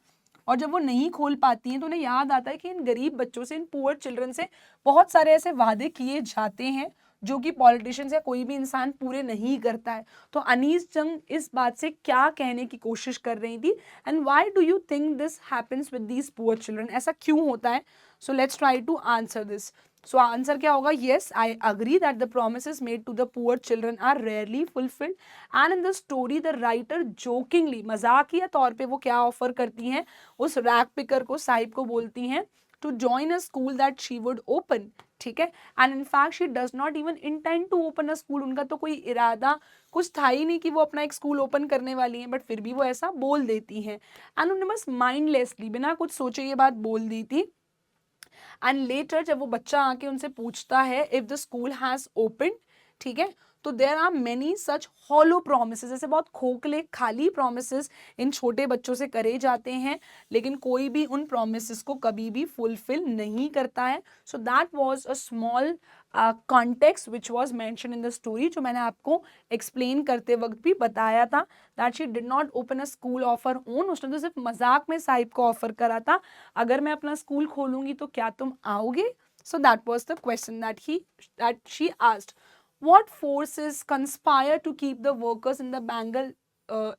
और जब वो नहीं खोल पाती हैं तो उन्हें याद आता है कि इन गरीब बच्चों से, इन पुअर चिल्ड्रन से बहुत सारे ऐसे वादे किए जाते हैं जो कि पॉलिटिशियंस या कोई भी इंसान पूरे नहीं करता है। तो अनीस जंग इस बात से क्या कहने की कोशिश कर रही थी, and why do you think this happens with these poor children, ऐसा क्यों होता है। So let's try to answer this. So answer क्या होगा, yes I agree that the promises made to the poor children are rarely fulfilled, and in the story the writer jokingly, मजाकिया तौर पे वो क्या ऑफर करती हैं उस रैग पिकर को, साहिब को बोलती हैं to join a school that she would open, ठीक है। And in fact she does not even intend to open a school, उनका तो कोई इरादा कुछ था ही नहीं कि वो अपना एक स्कूल ओपन करने वाली हैं, बट फिर भी वो ऐसा बोल देती हैं। एंड उन्होंने बस माइंडलेसली, बिना कुछ सोचे ये बात बोल दी थी। एंड लेटर जब वो बच्चा आके उनसे पूछता है if the school has open, ठीक है, तो there are many such hollow promises, ऐसे बहुत खोखले खाली प्रोमिसेस इन छोटे बच्चों से करे जाते हैं, लेकिन कोई भी उन प्रोमिसेस को कभी भी फुलफिल नहीं करता है। So that was a small context which was mention in the story, जो मैंने आपको एक्सप्लेन करते वक्त भी बताया था, that she did not open a school of her own. उसने तो सिर्फ मजाक में साहिब को ऑफर करा था, अगर मैं अपना स्कूल खोलूंगी तो क्या तुम आओगे। So that was the question that she asked. What forces conspire to keep the workers in the Bengal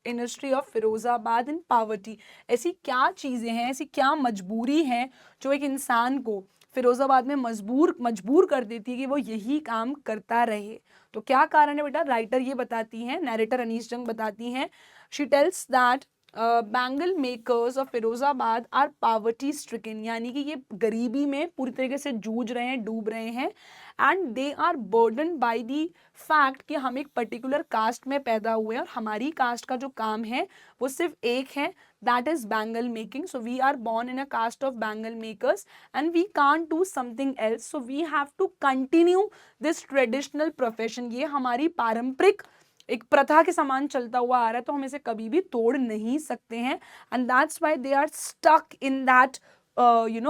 industry of Firozabad in poverty. ऐसी क्या चीज़ें हैं, ऐसी क्या मजबूरी है जो एक इंसान को फिरोजाबाद में मजबूर कर देती है कि वो यही काम करता रहे। तो क्या कारण है बेटा, राइटर ये बताती हैं, नैरेटर अनीस जंग बताती हैं। She tells that bangle makers of Firozabad are poverty stricken, यानी कि ये गरीबी में पूरी तरीके से जूझ रहे हैं, डूब रहे हैं। And they are burden by the fact कि हम एक पर्टिकुलर कास्ट में पैदा हुए हैं और हमारी कास्ट का जो काम है वो सिर्फ एक है, that is bangle making. So we are born in a caste of bangle makers and we can't do something else, so we have to continue this traditional profession। ये हमारी पारंपरिक एक प्रथा के समान चलता हुआ आ रहा है, तो हम इसे कभी भी तोड़ नहीं सकते हैं। And that's why they are stuck in that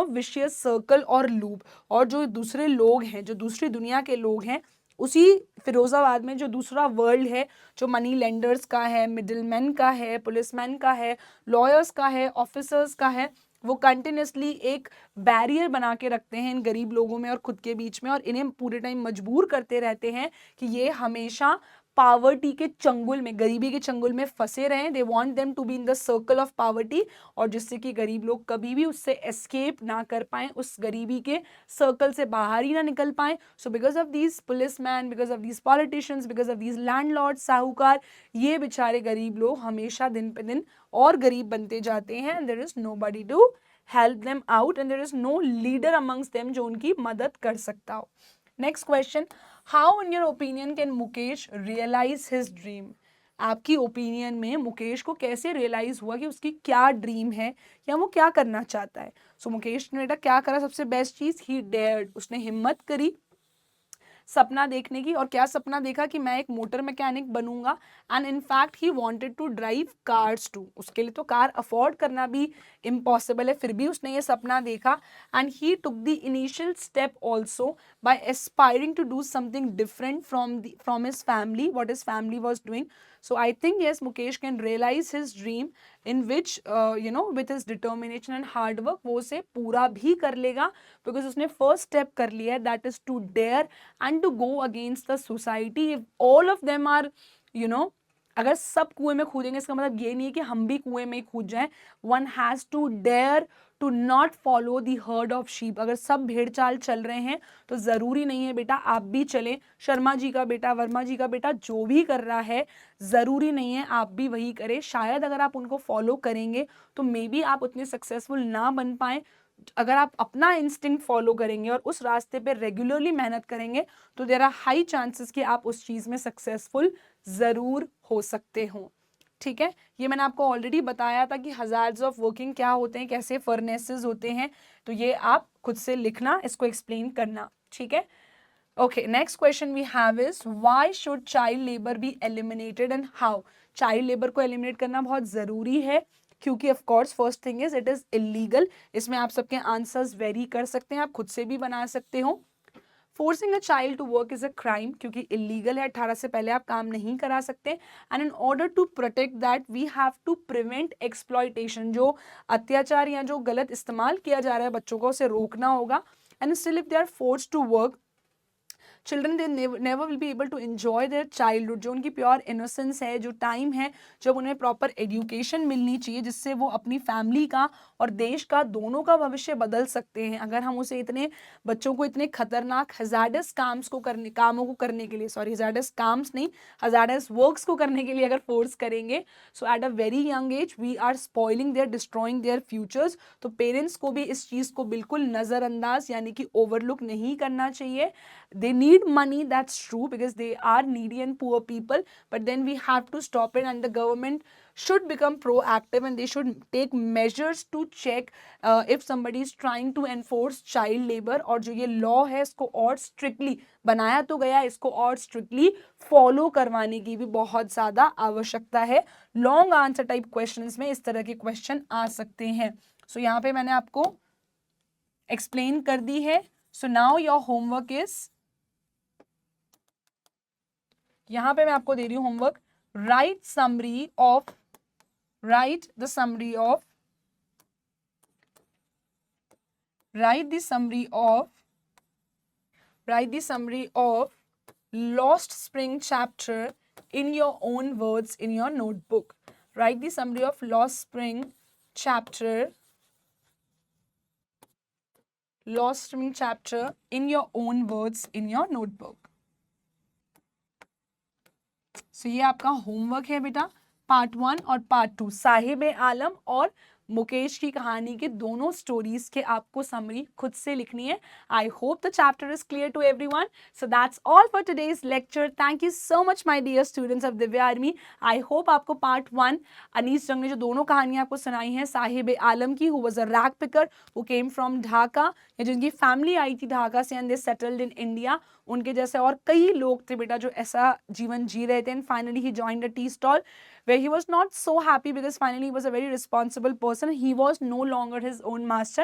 vicious circle और लूप। और जो दूसरे लोग हैं, जो दूसरी दुनिया के लोग हैं, उसी फिरोजाबाद में जो दूसरा वर्ल्ड है, जो मनी लेंडर्स का है, मिडिलमैन का है, पुलिसमैन का है, लॉयर्स का है, ऑफिसर्स का है, वो कंटिन्यूसली एक बैरियर बना के रखते हैं इन गरीब लोगों में और खुद के बीच में, और इन्हें पूरे टाइम मजबूर करते रहते हैं कि ये हमेशा पावर्टी के चंगुल में, गरीबी के चंगुल में फंसे रहें। They want them to be in the circle of poverty, और जिससे कि गरीब लोग कभी भी उससे एस्केप ना कर पाएं, उस गरीबी के सर्कल से बाहर ही ना निकल पाएं। So because of these policeman, because of these politicians, because of these landlord, साहूकार, ये बेचारे गरीब लोग हमेशा दिन पे दिन और गरीब बनते जाते हैं। And there is nobody to help them out, and there is no leader amongst them जो उनकी मदद कर सकता हो। Next question, how in your opinion can Mukesh realise his dream. आपकी ओपिनियन में मुकेश को कैसे रियलाइज हुआ कि उसकी क्या ड्रीम है या वो क्या करना चाहता है। सो मुकेश ने बेटा क्या करा, सबसे बेस्ट चीज, ही डेयर्ड, उसने हिम्मत करी सपना देखने की। और क्या सपना देखा कि मैं एक मोटर मैकेनिक बनूंगा, and in fact he wanted to drive cars too. उसके लिए तो कार अफोर्ड करना भी इम्पॉसिबल है, फिर भी उसने ये सपना देखा, and he took the initial step also by aspiring to do something different from his family, what his family was doing. So I think yes, Mukesh can realize his dream in which with his determination and hard work वो उसे पूरा भी कर लेगा, because उसने first step कर लिया है, that is to dare and to go against the society. If all of them are you know अगर सब कुएं में कूदेंगे, इसका मतलब ये नहीं है कि हम भी कुएं में ही कूद जाएं. One has to dare to not follow the herd of sheep. अगर सब भेड़ चाल चल रहे हैं तो जरूरी नहीं है बेटा आप भी चलें. शर्मा जी का बेटा, वर्मा जी का बेटा जो भी कर रहा है, जरूरी नहीं है आप भी वही करें. शायद अगर आप उनको फॉलो करेंगे तो मे बी आप उतने सक्सेसफुल ना बन पाए. अगर आप अपना इंस्टिंक्ट फॉलो करेंगे और उस रास्ते पे रेगुलरली मेहनत करेंगे तो देयर आर हाई चांसेस कि आप उस चीज़ में सक्सेसफुल ज़रूर हो सकते हो. ठीक है, ये मैंने आपको ऑलरेडी बताया था कि हजार्ड्स ऑफ वर्किंग क्या होते हैं, कैसे फर्नेसेस होते हैं. तो ये आप खुद से लिखना, इसको एक्सप्लेन करना. ठीक है. Okay, next question we have is why should child labor be eliminated and how? Child labor को eliminate करना बहुत ज़रूरी है क्योंकि of course first thing is it is illegal. इसमें आप सबके answers vary कर सकते हैं, आप खुद से भी बना सकते हो. Forcing a child to work is a crime क्योंकि illegal है, 18 से पहले आप काम नहीं करा सकते. And in order to protect that we have to prevent exploitation. जो अत्याचार या जो गलत इस्तेमाल किया जा रहा है बच्चों को, उसे रोकना होगा. And still if they are forced to work, children they never will be able to enjoy their childhood. जो उनकी प्योर इनोसेंस है, जो टाइम है जब उन्हें प्रॉपर एजुकेशन मिलनी चाहिए जिससे वो अपनी फैमिली का और देश का दोनों का भविष्य बदल सकते हैं. अगर हम उसे इतने बच्चों को इतने खतरनाक हजार्डस कामों को करने के लिए, सॉरी हजार्डस काम्स नहीं, हजार्डस वर्क्स को करने के लिए अगर फोर्स करेंगे, so at a very young age we are spoiling their, destroying their futures. तो पेरेंट्स को भी इस चीज़ को बिल्कुल नज़रअंदाज यानी कि ओवरलुक नहीं करना चाहिए. They need money, that's true, because they are needy and poor people, but then we have to stop it, and the government should become proactive and they should take measures to check if somebody is trying to enforce child labor. और जो ये law है इसको और strictly बनाया तो गया, इसको और strictly follow करवाने की भी बहुत ज़्यादा आवश्यकता है. लॉन्ग आंसर टाइप क्वेश्चंस में इस तरह के क्वेश्चन आ सकते हैं. सो यहाँ पे मैंने आपको एक्सप्लेन कर दी है. So now your homework is, यहां पे मैं आपको दे रही हूं homework. Right the summary of Lost Spring chapter in your own words in your notebook. Write the summary of Lost Spring chapter in your own words in your notebook. So ये आपका homework है बेटा. Part 1 और part 2 Sahib Alam और मुकेश की कहानी के दोनों स्टोरीज के आपको समरी खुद से लिखनी है. I hope the chapter is clear to everyone. So that's all for today's lecture. Thank you so much my dear students of Divya Army. I hope आपको पार्ट 1 अनीस जंग ने जो दोनों कहानियां आपको सुनाई हैं साहिब आलम की, who was a rag picker who came from Dhaka, या जिनकी फैमिली आई थी ढाका से and they settled in India, उनके जैसे और कई लोग थे बेटा जो ऐसा जीवन जी रहे थे. And finally he joined a tea stall where he was not so happy because finally he was a very responsible person. He was no longer his own master.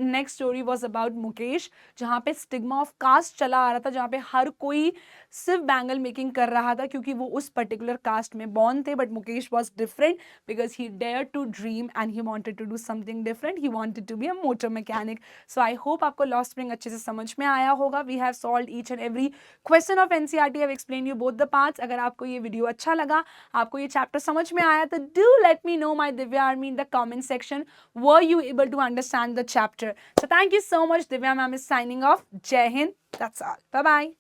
Next story was about Mukesh, जहाँ पे stigma of caste चला आ रहा था, जहाँ पे हर कोई सिर्फ bangle making कर रहा था क्योंकि वो उस पर्टिकुलर कास्ट में बॉर्न थे. But Mukesh was different because he dare to dream and he wanted to do something different. He wanted to be a motor mechanic. So I hope आपको लॉस्ट स्प्रिंग अच्छे से समझ में आया होगा. We have solved each and every question of NCERT. Have explain you both the parts. अगर आपको ये वीडियो अच्छा लगा, आपको ये चैप्टर समझ में आया, तो do let me know my Divya army in the comment section. Were you able to understand the chapter? So thank you so much. Divya ma'am is signing off. जय हिंद. That's all. Bye bye.